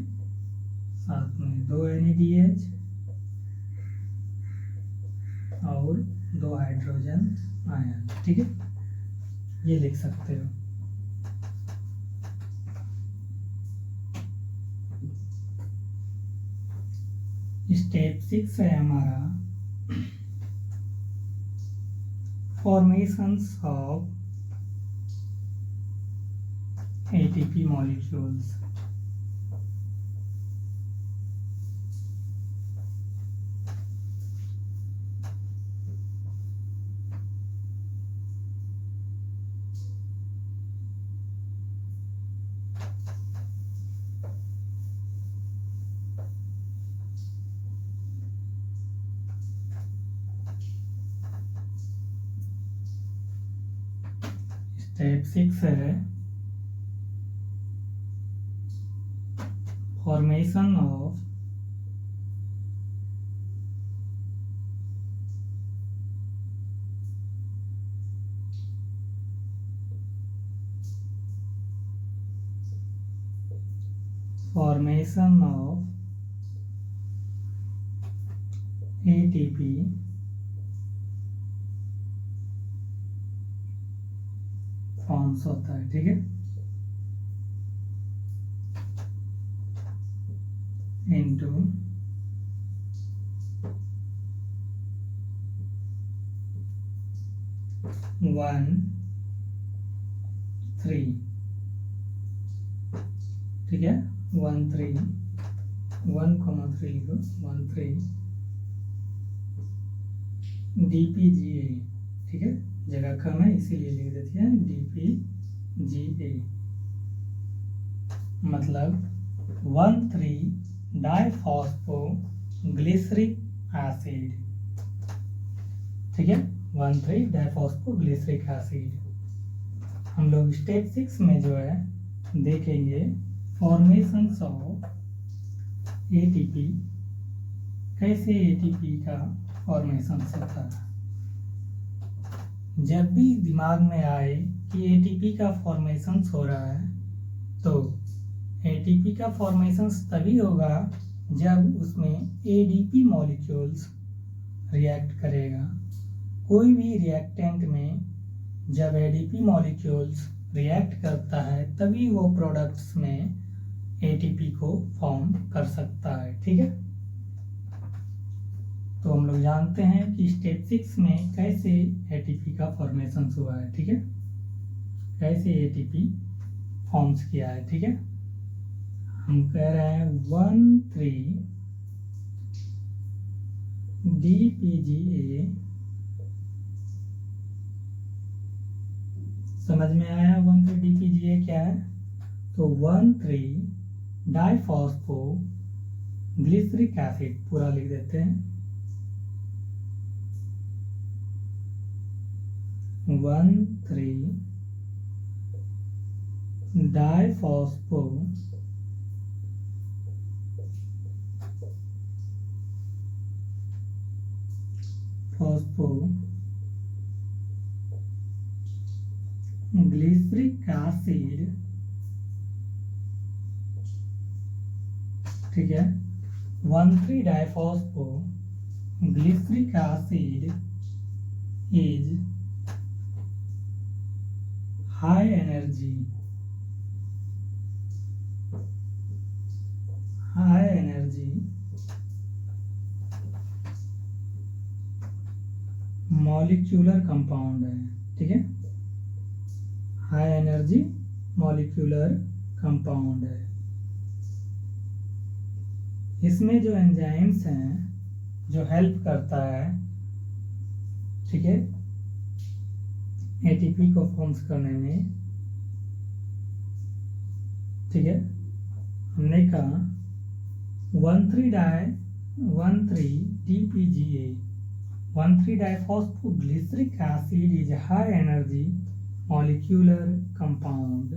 साथ में 2 NADH और 2 हाइड्रोजन आयन, ठीक है, ये लिख सकते हो। स्टेप 6 है हमारा formations of ATP molecules. Step 6 है फॉर्मेशन ऑफ ATP फॉर्म्स होता है, ठीक है, इनटू 1,3, ठीक है, 1,3 1,3 लिखो, 1,3 DPGA, ठीक है, जगह कम है इसीलिए लिख देते हैं DPGA, मतलब 1,3 डाइफॉस्फोग्लिसरिक एसिड, ठीक है, 1,3 डाइफॉस्फोग्लिसरिक एसिड। हम लोग स्टेप 6 में जो है देखेंगे फॉर्मेशंस ऑफ ATP, कैसे ATP का फॉर्मेशन होता है। जब भी दिमाग में आए कि ATP का फॉर्मेशन हो रहा है, तो ATP का फॉर्मेशन तभी होगा जब उसमें ADP मॉलिक्यूल्स रिएक्ट करेगा। कोई भी रिएक्टेंट में जब ADP मॉलिक्यूल्स रिएक्ट करता है तभी वो प्रोडक्ट्स में ATP को फॉर्म कर सकता है, ठीक है। तो हम लोग जानते हैं कि स्टेप 6 में कैसे ATP का फॉर्मेशन हुआ है, ठीक है, कैसे ATP फॉर्म्स किया है, ठीक है। हम कह रहे हैं 1,3 DPGA, समझ में आया 1,3 DPGA क्या है। तो 1,3 डाइफॉस्फोग्लिसरिक एसिड पूरा लिख देते हैं, 1,3 डाइफॉस्फोग्लिसरिक एसिड, ठीक है, 1,3 diphosphoglyceric acid is high energy molecular compound है, ठीक है, हाई एनर्जी मॉलिक्यूलर कंपाउंड है। इसमें जो एंजाइम्स हैं जो हेल्प करता है, ठीक है, एटीपी को फॉर्म्स करने में, ठीक है, हमने कहा 1,3-DPGA 1,3-diphosphoglyceric acid is a high energy molecular compound.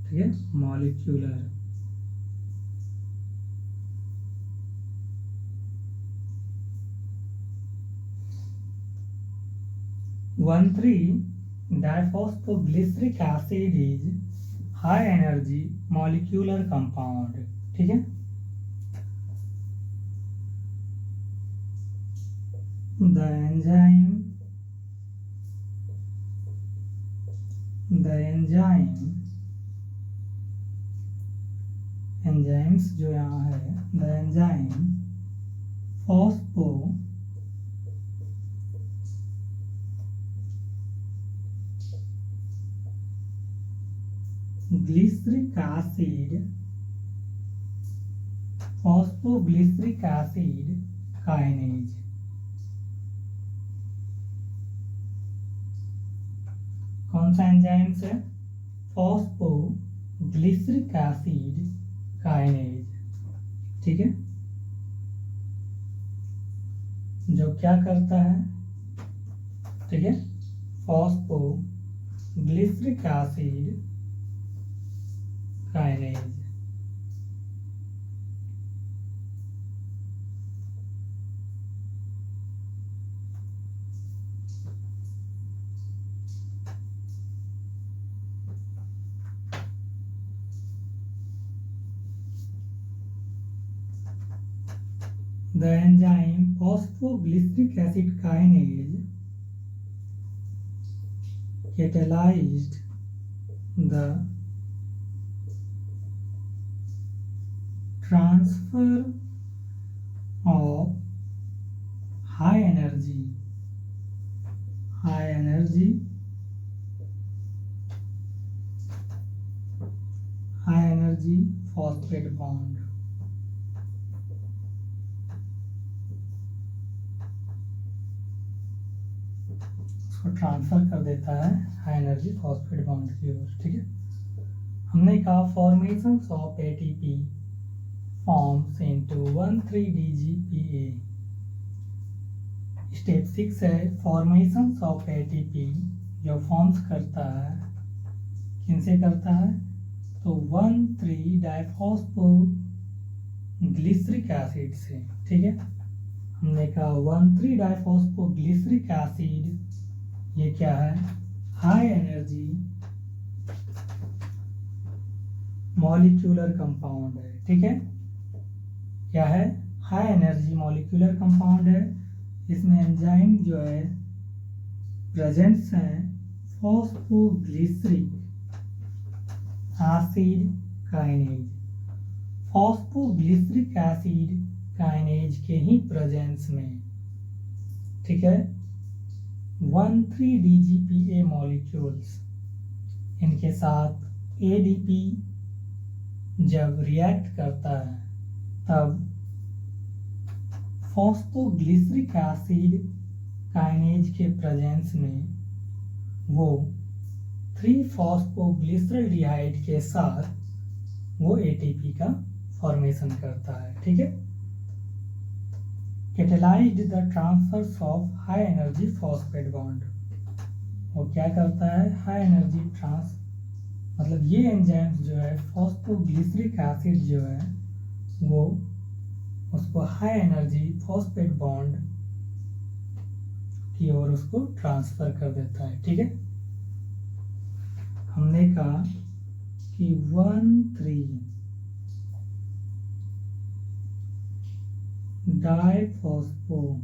ठीक है, molecular 1,3-diphosphoglyceric acid is high energy molecular compound. ठीक है, the enzymes जो यहाँ है, the enzyme phosphoglyceric acid kinase. कौन सा एंजाइम्स है? Phosphoglyceric acid kinase. ठीक है, जो क्या करता है, ठीक है, phosphoglyceric acid kinase. The enzyme phosphoglyceric acid kinase catalyzed the transfer of high energy phosphate bond। Transfer कर देता है हाई एनर्जी फॉस्फेट बॉन्ड की ओर। ठीक है, हमने कहा formations of ATP forms into 1,3-DGPA। Step 6 है फॉर्मेशंस ऑफ एटीपी जो फॉर्म्स करता है, किनसे करता है? तो 1,3-डाइफॉस्फोग्लिसरिक एसिड से। ठीक है, हमने कहा 1,3-डाइफॉस्फोग्लिसरिक एसिड ये क्या है? हाई एनर्जी मॉलिक्यूलर कंपाउंड है। ठीक है, क्या है? हाई एनर्जी मॉलिक्यूलर कंपाउंड है। इसमें एंजाइम जो है प्रेजेंट्स हैं phosphoglyceric acid kinase. Phosphoglyceric acid kinase के ही प्रेजेंस में, ठीक है, 1,3-DGPA मॉलिक्यूल्स, इनके साथ एडीपी जब रिएक्ट करता है तब फॉस्फोग्लिसरिक एसिड काइनेज के प्रेजेंस में वो 3-फॉस्फोग्लिसरल्डिहाइड के साथ वो एटीपी का फॉर्मेशन करता है। ठीक है, catalysed the transfers of high energy phosphate bond. वो क्या करता है? हाई एनर्जी मतलब ये एंजाइम्स जो है फॉस्फोग्लिसरिक एसिड जो है वो उसको हाई एनर्जी फॉस्फेट बॉन्ड की ओर उसको ट्रांसफर कर देता है। ठीक है, हमने कहा कि 1,3-डाइफॉस्फो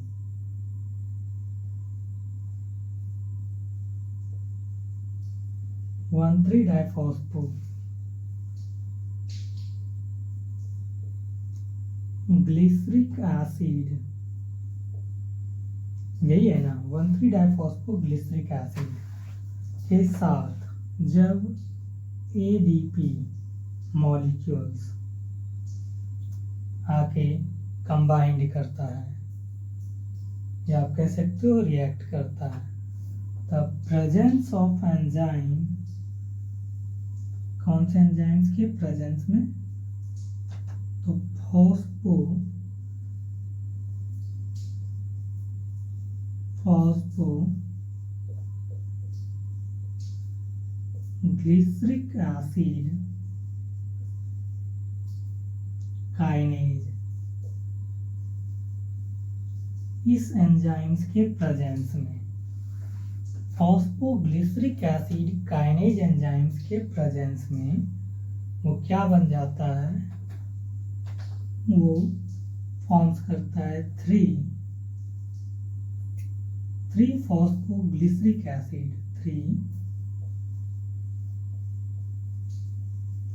1,3-डाइफॉस्फो ग्लिसरिक एसिड, यही है ना, 1,3-डाइफॉस्फोग्लिसरिक एसिड के साथ जब ADP मॉलिक्यूल्स आके कंबाइंड करता है या आप कह सकते हो रिएक्ट करता है, तब प्रेजेंस ऑफ एंजाइम, कौन से एंजाइम्स के प्रेजेंस में, तो ग्लिसरिक एसिड काइनेज, इस एंजाइम्स के प्रेजेंस में, फॉस्फोग्लिसरिक एसिड काइनेज एंजाइम्स के प्रेजेंस में वो क्या बन जाता है, वो फॉर्म्स करता है 3-फॉस्फोग्लिसरिक एसिड,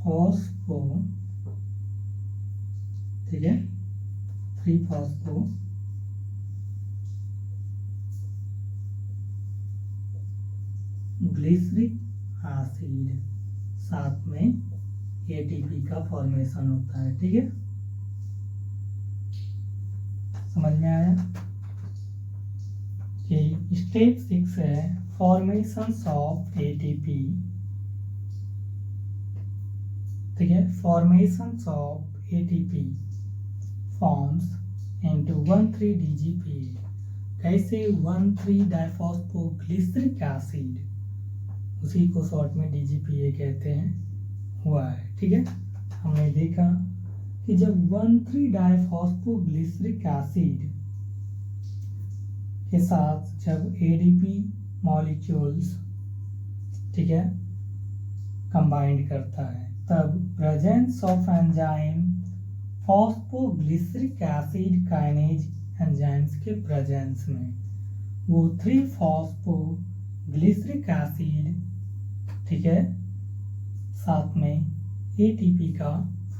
3-फॉस्फो, ठीक है, 3-फॉस्फो ग्लिसरिक एसिड, साथ में ATP का फॉर्मेशन होता है। ठीक है, समझ में आया कि स्टेप 6 है फॉर्मेशन ऑफ ATP। ठीक है, formation of ATP forms into 1,3-DGPA। कैसे 1,3-डाइफॉस्फोग्लिसरिक एसिड, उसी को शॉर्ट में DGPA कहते हैं, हुआ है। ठीक है, हमने देखा कि जब 1,3-डाइफॉस्फोग्लिसरिक एसिड के साथ जब ADP मॉलिक्यूल्स, ठीक है, कंबाइंड करता है, तब presence of enzyme phosphoglyceric acid kinase enzymes के प्रेजेंस में वो 3-फॉस्फोग्लिसरिक एसिड, ठीक है, साथ में ATP का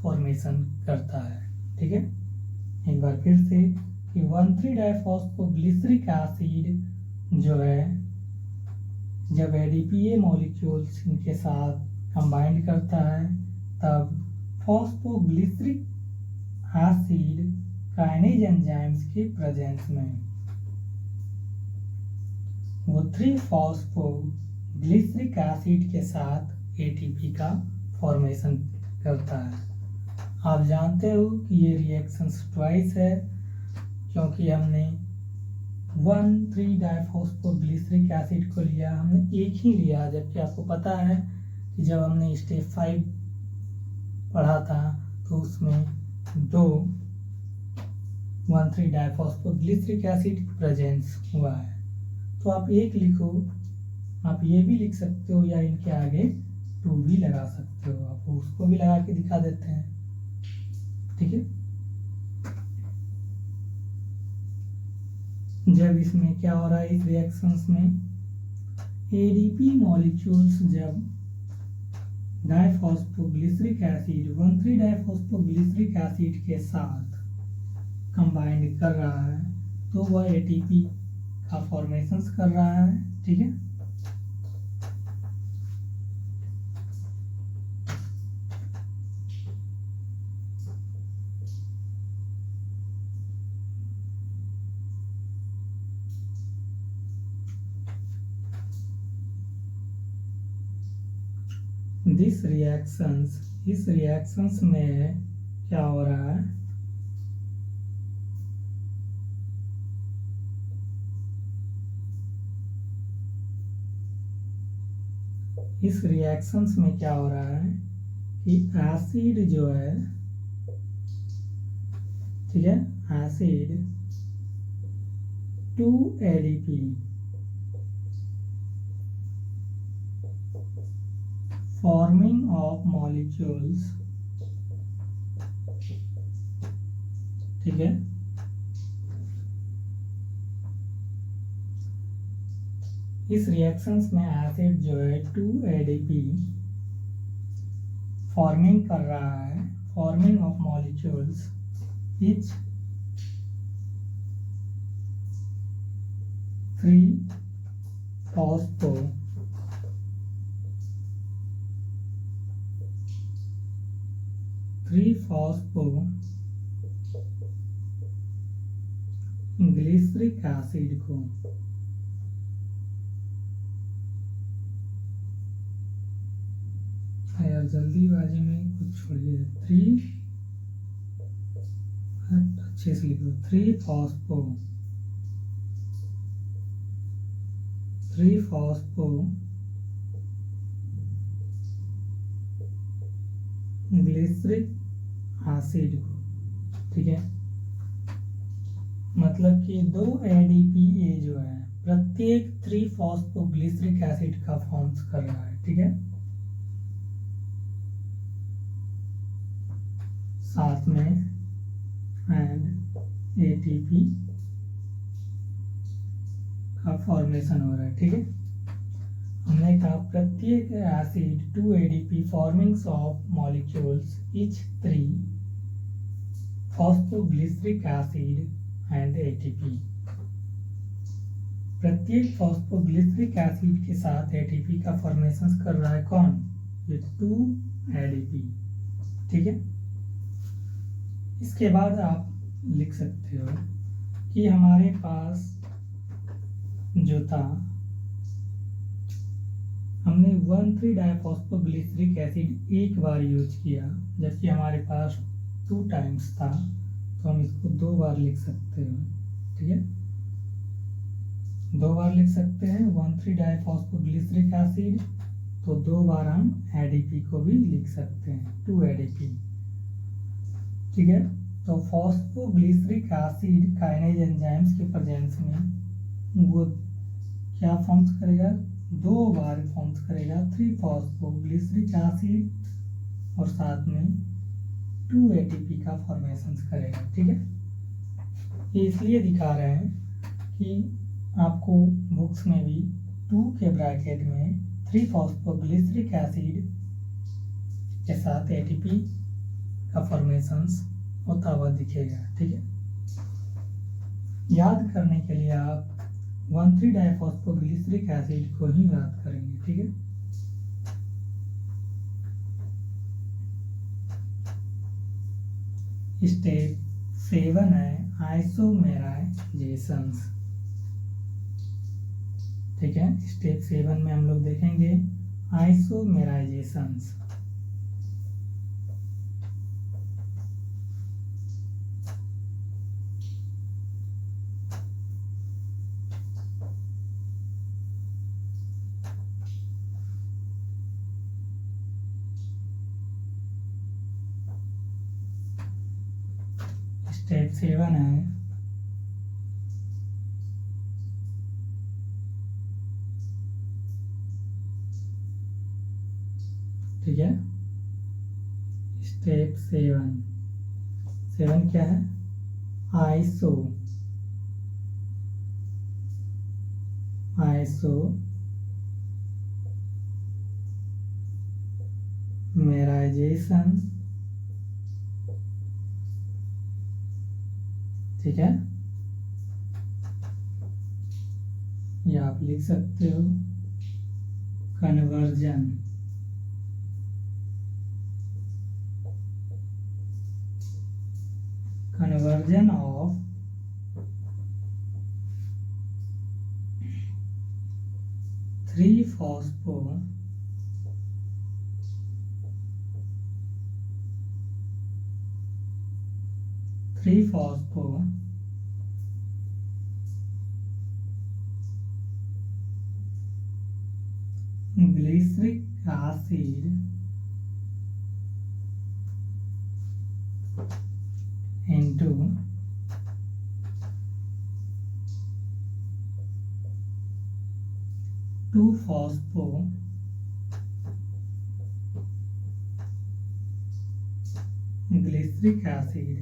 फॉर्मेशन करता है। ठीक है, एक बार फिर से कि 1,3-डाइफॉस्फोग्लिसरिक एसिड जो है जब ADPA मॉलिक्यूल्स इनके साथ कंबाइंड करता है, तब फॉस्फोग्लिसरिक एसिड काइनेज एंजाइम्स के प्रेजेंस में वो 3-फॉस्फोग्लिसरिक एसिड के साथ ATP का फॉर्मेशन करता है। आप जानते हो कि ये रिएक्शन ट्वाइस है, क्योंकि हमने 1,3-डाइफॉस्फोग्लिसरिक एसिड को लिया, हमने एक ही लिया, जबकि आपको पता है कि जब हमने स्टेप 5 पढ़ा था तो उसमें 2 1,3-डाइफॉस्फोग्लिसरिक एसिड प्रेजेंस हुआ है। तो आप एक लिखो, आप ये भी लिख सकते हो या इनके आगे 2 भी लगा सकते हो, आप उसको भी लगा के दिखा देते हैं। ठीक है, जब इसमें क्या हो रहा है, इस रिएक्शंस में ADP मॉलिक्यूल्स जब डाइफॉस्फोग्लिसरिक एसिड 1,3-डाइफॉस्फोग्लिसरिक एसिड के साथ कंबाइंड कर रहा है, तो वह ATP का फॉर्मेशन कर रहा है। ठीक है, इस रिएक्शंस में क्या हो रहा है, इस रिएक्शंस में क्या हो रहा है कि एसिड जो है, ठीक है, acid 2-ADP forming of molecules, ठीक है, इस रिएक्शंस में एसिड जो है 2-ADP फॉर्मिंग कर रहा है, forming of molecules each 3-phospho glyceric acid को यार जल्दीबाजी में कुछ छोड़िए, अच्छे से लिखो, 3-phospho ग्लिसरिक एसिड को, ठीक है। मतलब कि 2 ADPA जो है प्रत्येक 3-phosphoglyceric एसिड का फॉर्म्स कर रहा है, ठीक है। साथ में एंड ATP का फॉर्मेशन हो रहा है, ठीक है। हमने कहा प्रत्येक acid 2 ADP formings of molecules each 3-phosphoglyceric acid and ATP। प्रत्येक फॉस्फोग्लिसरिक एसिड के साथ ATP का फॉर्मेशन कर रहा है कौन? ये 2 ADP, ठीक है। इसके बाद आप लिख सकते हो कि हमारे पास जो था, हमने 1,3-डाइफॉस्फोग्लिसरिक एसिड एक बार यूज किया, जबकि हमारे पास 2 टाइम्स था, तो हम इसको 2 बार लिख सकते हो, ठीक है। 2 बार लिख सकते हैं 1,3-डाइफॉस्फोग्लिसरिक एसिड, तो 2 बार हम ADP को भी लिख सकते हैं, 2 ADP, ठीक है। तो फॉस्फोग्लिसरिक एसिड काइनेज एंजाइम्स के प्रेजेंस में वो क्या फॉर्म्स करेगा? 2 बार फॉर्म्स करेगा 3-phosphoglyceric एसिड और साथ में 2 ATP का फॉर्मेशन करेगा, ठीक है। ये इसलिए दिखा रहे हैं कि आपको बुक्स में भी 2 के ब्रैकेट में 3-phosphoglyceric एसिड के साथ ATP का फॉर्मेशन होता हुआ दिखेगा, ठीक है। याद करने के लिए आप 1,3-डाइफॉस्फोग्लिसरिक एसिड को ही याद करेंगे, ठीक है। स्टेप 7 है आइसोमेराइजेशंस, ठीक है। स्टेप 7 में हम लोग देखेंगे आइसोमेराइजेशंस। स्टेप 7 है ठीक है। स्टेप 7 क्या है? आइसोमेराइजेशन, ठीक है। या आप लिख सकते हो conversion, of 3-phosphoglyceric acid into 2-phosphoglyceric acid,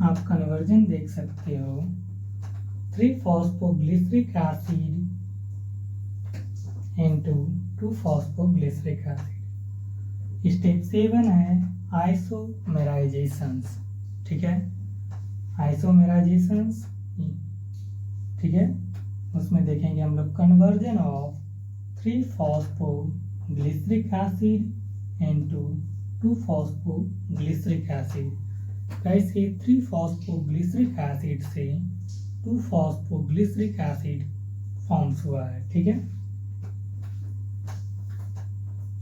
आप कन्वर्जन देख सकते हो 3-phosphoglyceric acid into 2-phosphoglyceric acid। Step 7 है आइसोमेराइजेशंस, ठीक है, आइसोमेराइजेशंस, ठीक है, उसमें देखेंगे हम लोग conversion of three phosphoglyceric acid into two phosphoglyceric acid. कैसे 3-फॉस्फोग्लिसरिक एसिड से 2-फॉस्फोग्लिसरिक एसिड फॉर्म्स हुआ है, ठीक है।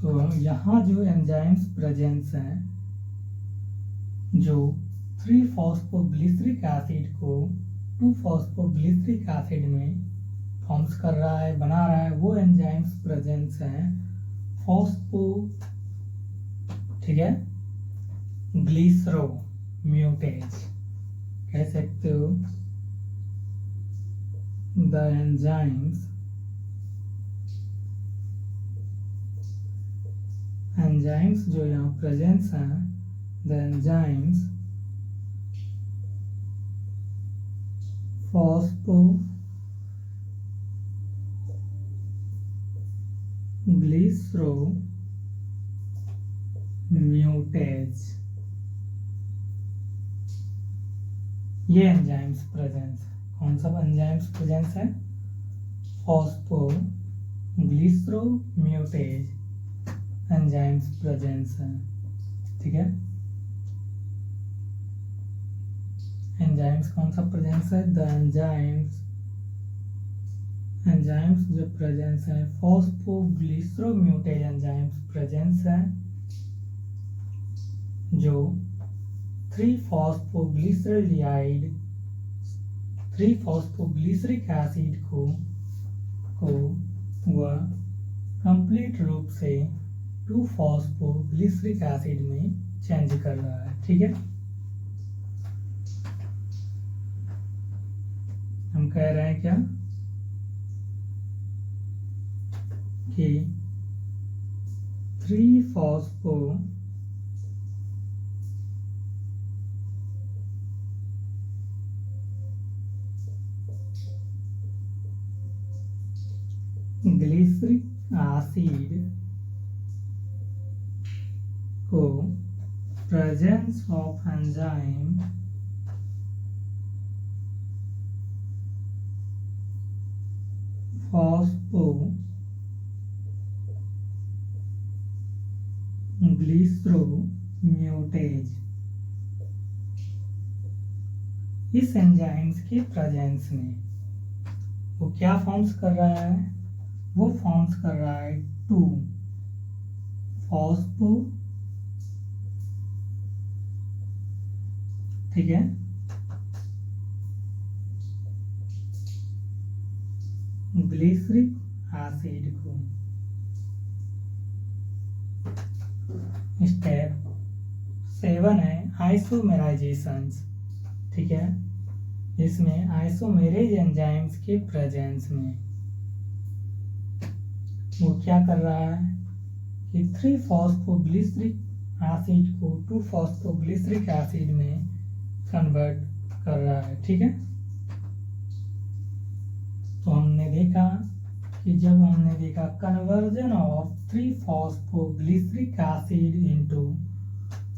तो यहाँ जो एंजाइम्स प्रेजेंस हैं, जो 3-फॉस्फोग्लिसरिक एसिड को 2-फॉस्फोग्लिसरिक एसिड में फॉर्म्स कर रहा है, बना रहा है, वो एंजाइम्स प्रेजेंस हैं फॉस्फो, ठीक है, ग्लिसरो म्यूटेज, कह सकते हो द एंजाइम्स जो यहाँ प्रेजेंस हैं, द एंजाइम्स फॉस्फो ग्लिसरो म्यूटेज, ये एंजाइम्स प्रेजेंस है। कौन सा एंजाइम्स प्रेजेंस है? फॉस्फो ग्लिसरो म्यूटेज एंजाइम्स प्रेजेंस है, ठीक है। एंजाइम्स कौन सा प्रेजेंस है? द एंजाइम्स जो प्रेजेंस है फॉस्फोग्लिसरो म्यूटेज एंजाइम्स प्रेजेंस है, जो 3-फॉस्फोग्लिसरिक एसिड को वह कंप्लीट रूप से 2-फॉस्फोग्लिसरिक एसिड में चेंज कर रहा है, ठीक है। हम कह रहे हैं क्या कि 3-फॉस्फो ग्लिसरिक एसिड को presence of enzyme phospho glycero mutase, इस एंजाइम्स के प्रेजेंस में वो क्या फॉर्म्स कर रहा है? वो फॉर्म्स कर रहा है 2-फॉस्फो, ठीक है, ग्लिसरिक एसिड को। स्टेप 7 है आइसोमेराइजेशंस, ठीक है, इसमें आइसोमेरेज एंजाइम्स के प्रेजेंस में वो क्या कर रहा है कि 3-फॉस्फोग्लिसरिक एसिड को 2-फॉस्फोग्लिसरिक एसिड में कन्वर्ट कर रहा है, ठीक है। तो हमने देखा कि जब हमने देखा conversion of three phosphoglyceric acid into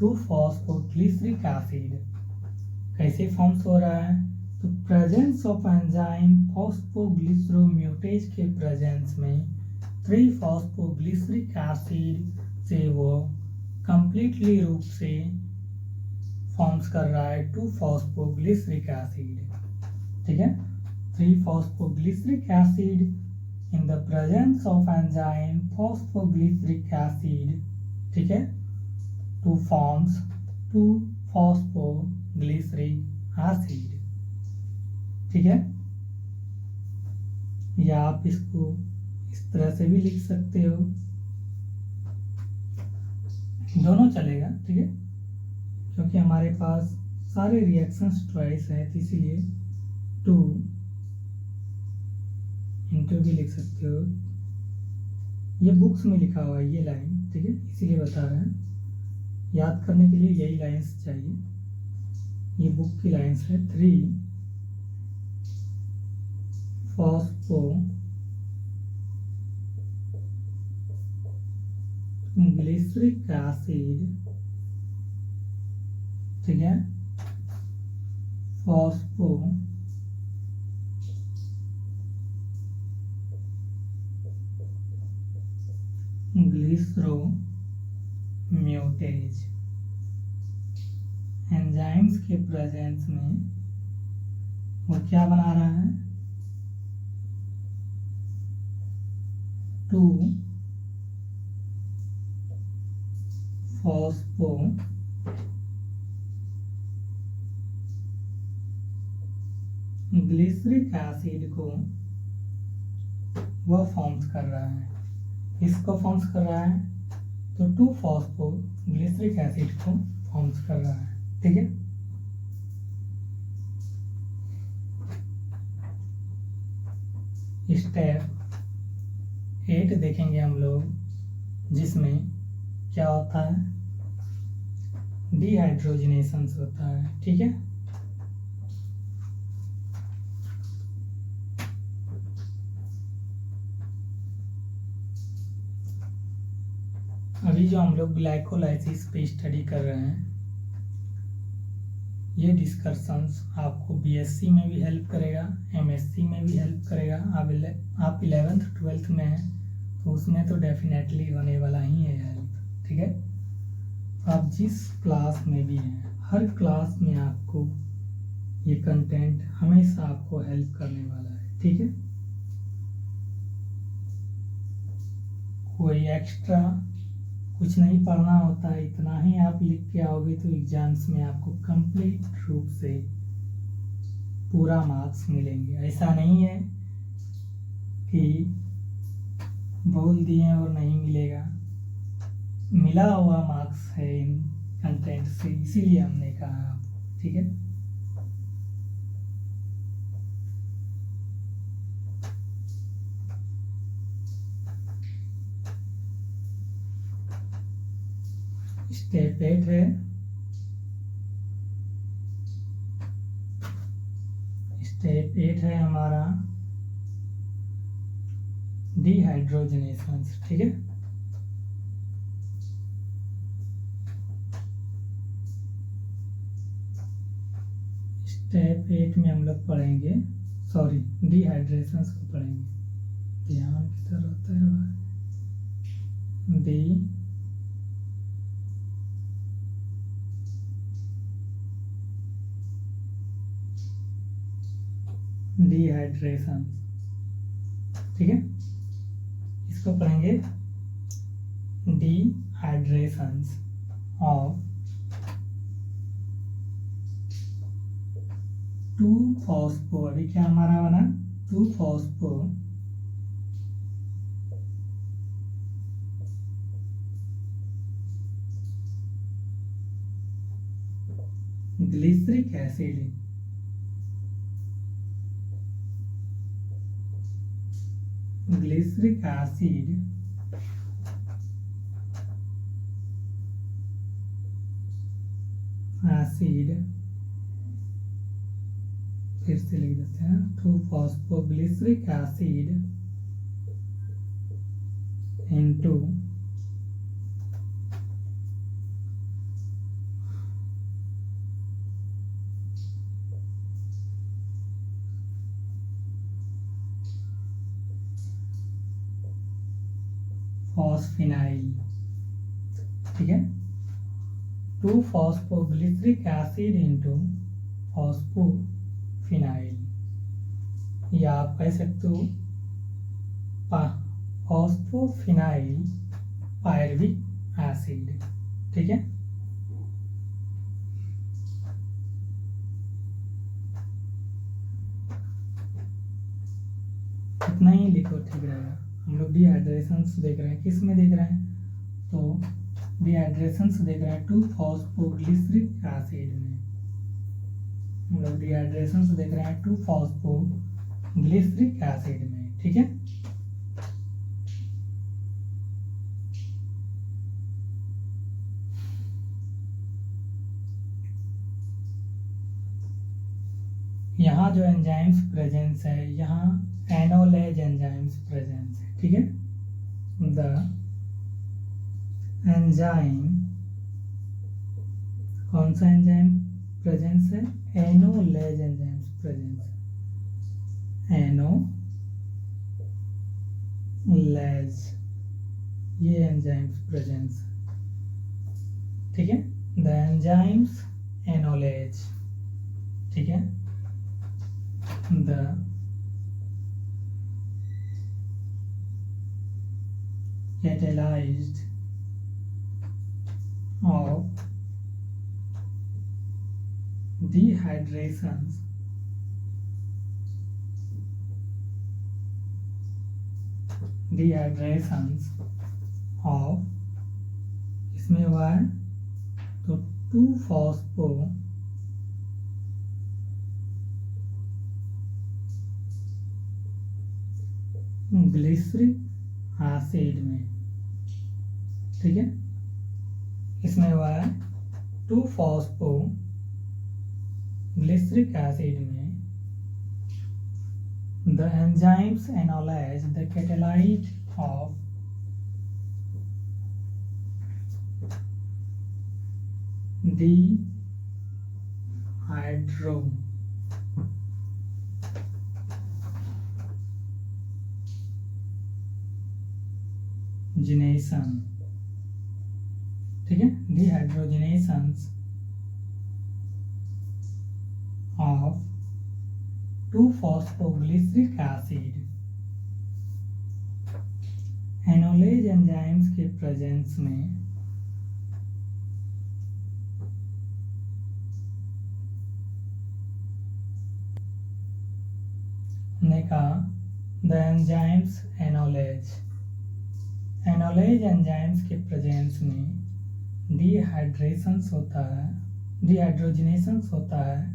two phosphoglyceric acid कैसे फॉर्म्स हो रहा है, तो presence of enzyme phosphoglycero mutase के प्रेजेंस में 3-फॉस्फोग्लिसरिक एसिड से वो कंप्लीटली रूप से फॉर्म्स कर रहा है 2-फॉस्फोग्लिसरिक एसिड, ठीक है। Three phosphoglyceric acid in the presence of enzyme phosphoglyceric acid, ठीक है, टू फॉर्म्स 2-फॉस्फोग्लिसरिक एसिड, ठीक है। या आप इसको इस तरह से भी लिख सकते हो, दोनों चलेगा, ठीक है, क्योंकि हमारे पास सारे रिएक्शंस ट्वाइस है, तो इसीलिए 2 इंटू भी लिख सकते हो। ये बुक्स में लिखा हुआ है ये लाइन, ठीक है, इसीलिए बता रहे हैं, याद करने के लिए यही लाइंस चाहिए, ये बुक की लाइंस है। 3-फॉस्फो ग्लिसरिक एसिड, ठीक है, फॉस्फो ग्लिसरोम्यूटेज एंजाइम्स के प्रेजेंस में वो क्या बना रहा है, 2-फॉस्फो ग्लिसरिक एसिड को वह फॉर्म्स कर रहा है, इसको फॉर्म्स कर रहा है, तो 2-फॉस्फो ग्लिसरिक एसिड को फॉर्म्स कर रहा है, ठीक है। स्टेप 8 देखेंगे हम लोग, जिसमें क्या होता है, डिहाइड्रोजनेशन होता है, ठीक है। अभी जो हम लोग ग्लाइकोलाइसिस पे स्टडी कर रहे हैं, ये डिस्कशंस आपको बीएससी में भी हेल्प करेगा, एमएससी में भी हेल्प करेगा। आप 11th 12th में हैं तो उसमें तो डेफिनेटली होने वाला ही है हेल्प, ठीक है। तो आप जिस क्लास में भी हैं, हर क्लास में आपको ये कंटेंट हमेशा आपको हेल्प करने वाला है, ठीक है। कोई एक्स्ट्रा कुछ नहीं पढ़ना होता है, इतना ही आप लिख के आओगे तो एग्जाम्स में आपको कंप्लीट रूप से पूरा मार्क्स मिलेंगे। ऐसा नहीं है कि बोल दिए और नहीं मिलेगा, मिला हुआ मार्क्स है इन कंटेंट से, इसीलिए हमने कहा आपको, ठीक है। स्टेप 8 है, स्टेप 8 है हमारा डिहाइड्रोजनेशन, ठीक है। स्टेप 8 में हम लोग पढ़ेंगे, सॉरी डिहाइड्रेशन को पढ़ेंगे, ध्यान किधर होता है, डिहाइड्रेशन, ठीक है। इसको पढ़ेंगे डिहाइड्रेशन ऑफ 2-फॉस्फो, अभी क्या हमारा बना, 2-फॉस्फो ग्लिसरिक एसिड, ग्लिसरिक एसिड फिर से लिख देते हैं, 2-फॉस्फोग्लिसरिक एसिड इनटू फॉस्फिनाइल, ठीक है। 2-फॉस्फोग्लिसरिक एसिड इंटू फॉस्फोफिनाइल, या आप कह सकते हो फॉस्फोफिनाइल पायरविक एसिड, ठीक है। इतना ही लिखो, ठीक रहेगा। हम लोग डिहाइड्रेशंस देख रहे हैं, किस में देख रहे हैं, तो डिहाइड्रेशंस देख रहे हैं 2-फॉस्फोग्लिसरिक एसिड में, हम लोग डिहाइड्रेशंस देख रहे हैं 2-फॉस्फोग्लिसरिक एसिड में, ठीक है। यहाँ जो एंजाइम्स प्रेजेंस है, यहाँ एनोलेज एंजाइम्स प्रेजेंस है, ठीक है। द एंजाइम, कौन सा एंजाइम प्रेजेंस है? एनोलेज एंजाइम प्रेजेंस है, एनोलेज ये एंजाइम्स प्रेजेंस, ठीक है। द एंजाइम्स एनोलेज, ठीक है। The catalyzed of dehydrations of, इसमें हुआ है तो 2-फॉस्फो ग्लिसरिक एसिड में, ठीक है। इसमें हुआ है 2-फॉस्फो ग्लिसरिक एसिड में the enzymes enolase the catalyst of dehydrogenation, ठीक है, dehydrogenations of two phosphoglyceric acid enolase enzymes के प्रेजेंस में हमने कहा द एंजाइम्स एनोलेज एंजाइम्स के प्रेजेंस में डिहाइड्रेशंस होता है, डिहाइड्रोजिनेशंस होता है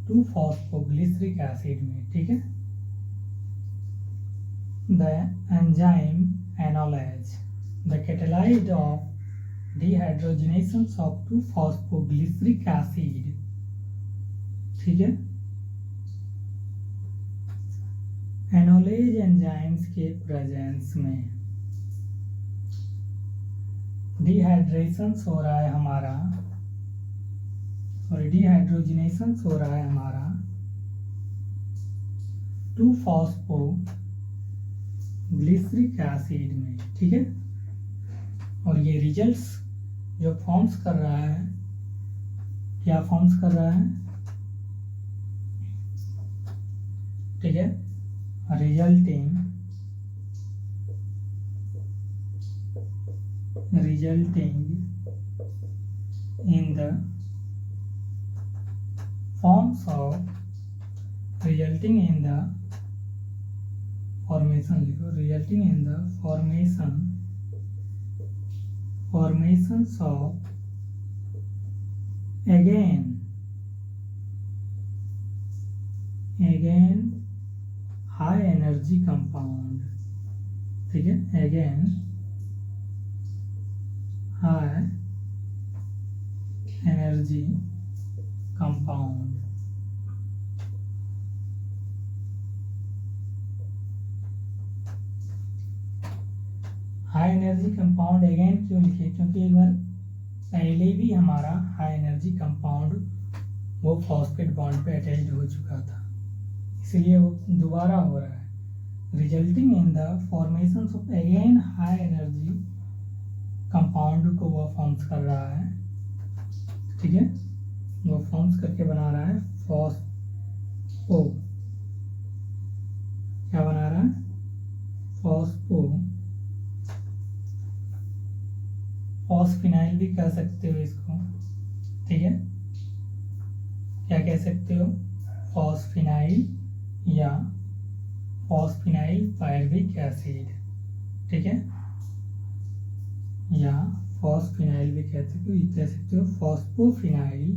2-फॉस्फोग्लिसरिक एसिड में, ठीक है। The enzyme enolase the catalyst of dehydrogenations of two phosphoglyceric acid, ठीक है। एनोलेज एंजाइम्स के प्रेजेंस में डिहाइड्रेशंस हो रहा है हमारा, सॉरी डिहाइड्रोजिनेशंस हो रहा है हमारा 2-फॉस्फोग्लिसरिक एसिड में, ठीक है। और ये रिजल्ट्स जो फॉर्म्स कर रहा है, क्या फॉर्म्स कर रहा है, ठीक है, resulting in the forms of resulting in the formation, लिखो, resulting in the formations of again high energy compound, ठीक है, again high energy compound, high energy compound again क्यों लिखे? क्योंकि एक बार पहले भी हमारा हाई एनर्जी कंपाउंड वो फॉस्फेट बॉन्ड पे अटैच्ड हो चुका था, इसलिए वो दोबारा हो रहा है। Resulting in the formation of again high energy compound को वो फॉर्म्स कर रहा है, ठीक है, वो फॉर्म्स करके बना रहा है फॉस्फो, क्या बना रहा है? फॉस्फिनाइल भी कह सकते हो इसको, ठीक है, क्या कह सकते हो? फॉस्फिनाइल या फॉस्फिनाइल पायरविक एसिड, ठीक है, या फॉस्फिनाइल भी कह सकते हो फॉस्फोफिनाइल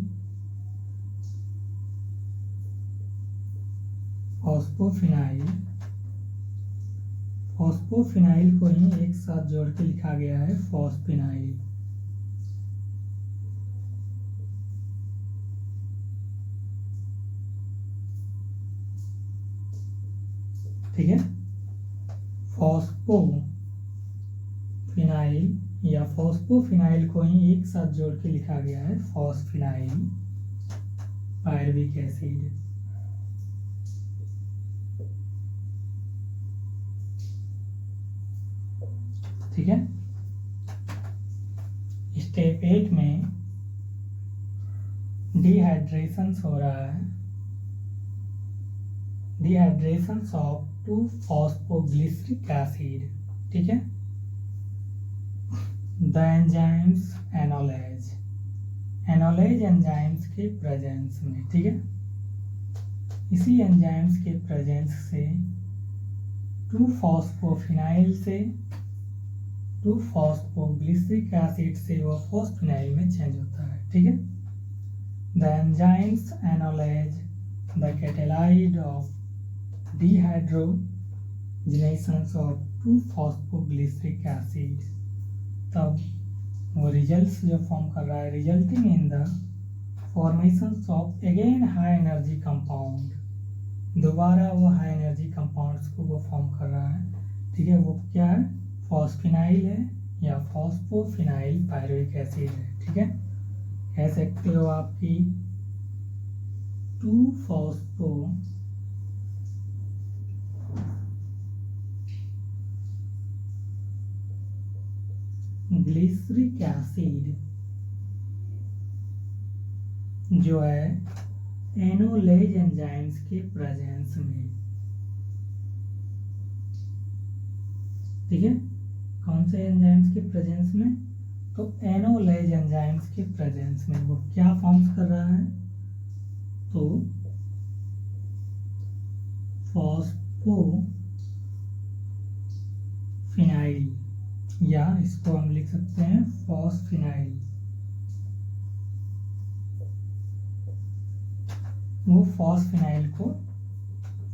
फॉस्फोफिनाइल को ही एक साथ जोड़ के लिखा गया है फॉस्फिनाइल, ठीक है, फॉस्फोफिनाइल या फॉस्फोफिनाइल को ही एक साथ जोड़ के लिखा गया है फॉस्फिनाइल पायरुविक एसिड। ठीक है। स्टेप 8 में डिहाइड्रेशन हो रहा है, डिहाइड्रेशन ऑफ 2-फॉस्फोग्लिसरिक एसिड। ठीक है। द एंजाइम्स एनोलेज, एनोलेज एंजाइम्स के प्रेजेंस में। ठीक है। इसी एंजाइम्स के प्रेजेंस से 2-फॉस्फोफिनाइल से 2-फॉस्फोग्लिसरिक एसिड से वो फॉस्फिनाइल में चेंज होता है। ठीक है। The enzymes enolase the catalyst of dehydrogenations of two phosphoglyceric acid. तब वो रिजल्ट्स जो फॉर्म कर रहा है, resulting in the formation of again high energy compound, दोबारा वो हाई एनर्जी कंपाउंड्स को वो फॉर्म कर रहा है। ठीक है। वो क्या है, फॉस्फिनाइल है या फॉस्फोफिनाइल पायरुविक एसिड है। ठीक है। कह सकते हो आपकी 2-फॉस्फो ग्लिसरिक एसिड जो है एनोलेज एंजाइम्स के प्रेजेंस में। ठीक है। कौन से एंजाइम्स के प्रेजेंस में, तो एनोलेज एंजाइम्स के प्रेजेंस में वो क्या फॉर्म्स कर रहा है, तो फॉस्फोफिनाइल, या इसको हम लिख सकते हैं फॉस्फिनाइल। वो फॉस्फिनाइल को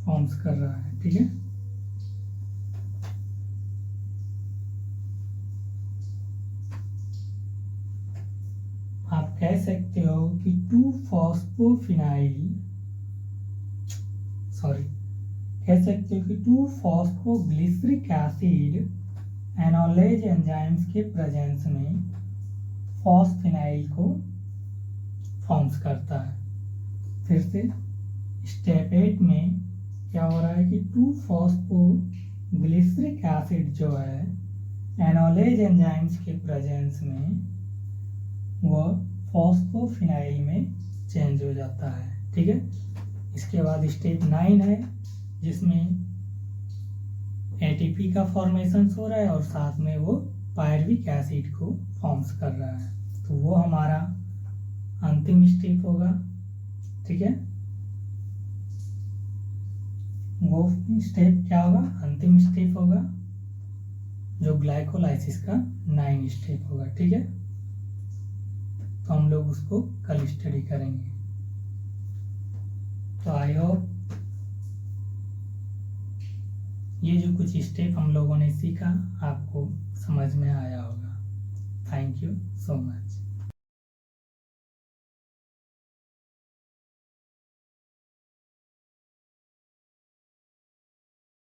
फॉर्म्स कर रहा है। ठीक है। आप कह सकते हो कि 2-फॉस्फोग्लिसरिक एसिड एनोलेज एंजाइम्स के प्रेजेंस में फॉस्फिनाइल को फॉर्म्स करता है। फिर से स्टेप 8 में क्या हो रहा है कि 2-फॉस्फोग्लिसरिक एसिड जो है एनोलेज एंजाइम्स के प्रेजेंस में वो फॉस्फोफिनाइल में चेंज हो जाता है। ठीक है। इसके बाद स्टेप 9 है जिसमें एटीपी का फॉर्मेशन हो रहा है और साथ में वो पायरुविक एसिड को फॉर्म्स कर रहा है। तो वो हमारा अंतिम स्टेप होगा। ठीक है। वो स्टेप क्या होगा, अंतिम स्टेप होगा जो ग्लाइकोलाइसिस का 9 स्टेप होगा। ठीक है। तो हम लोग उसको कल स्टडी करेंगे। तो आई होप ये जो कुछ स्टेप हम लोगों ने सीखा आपको समझ में आया होगा। Thank you so much.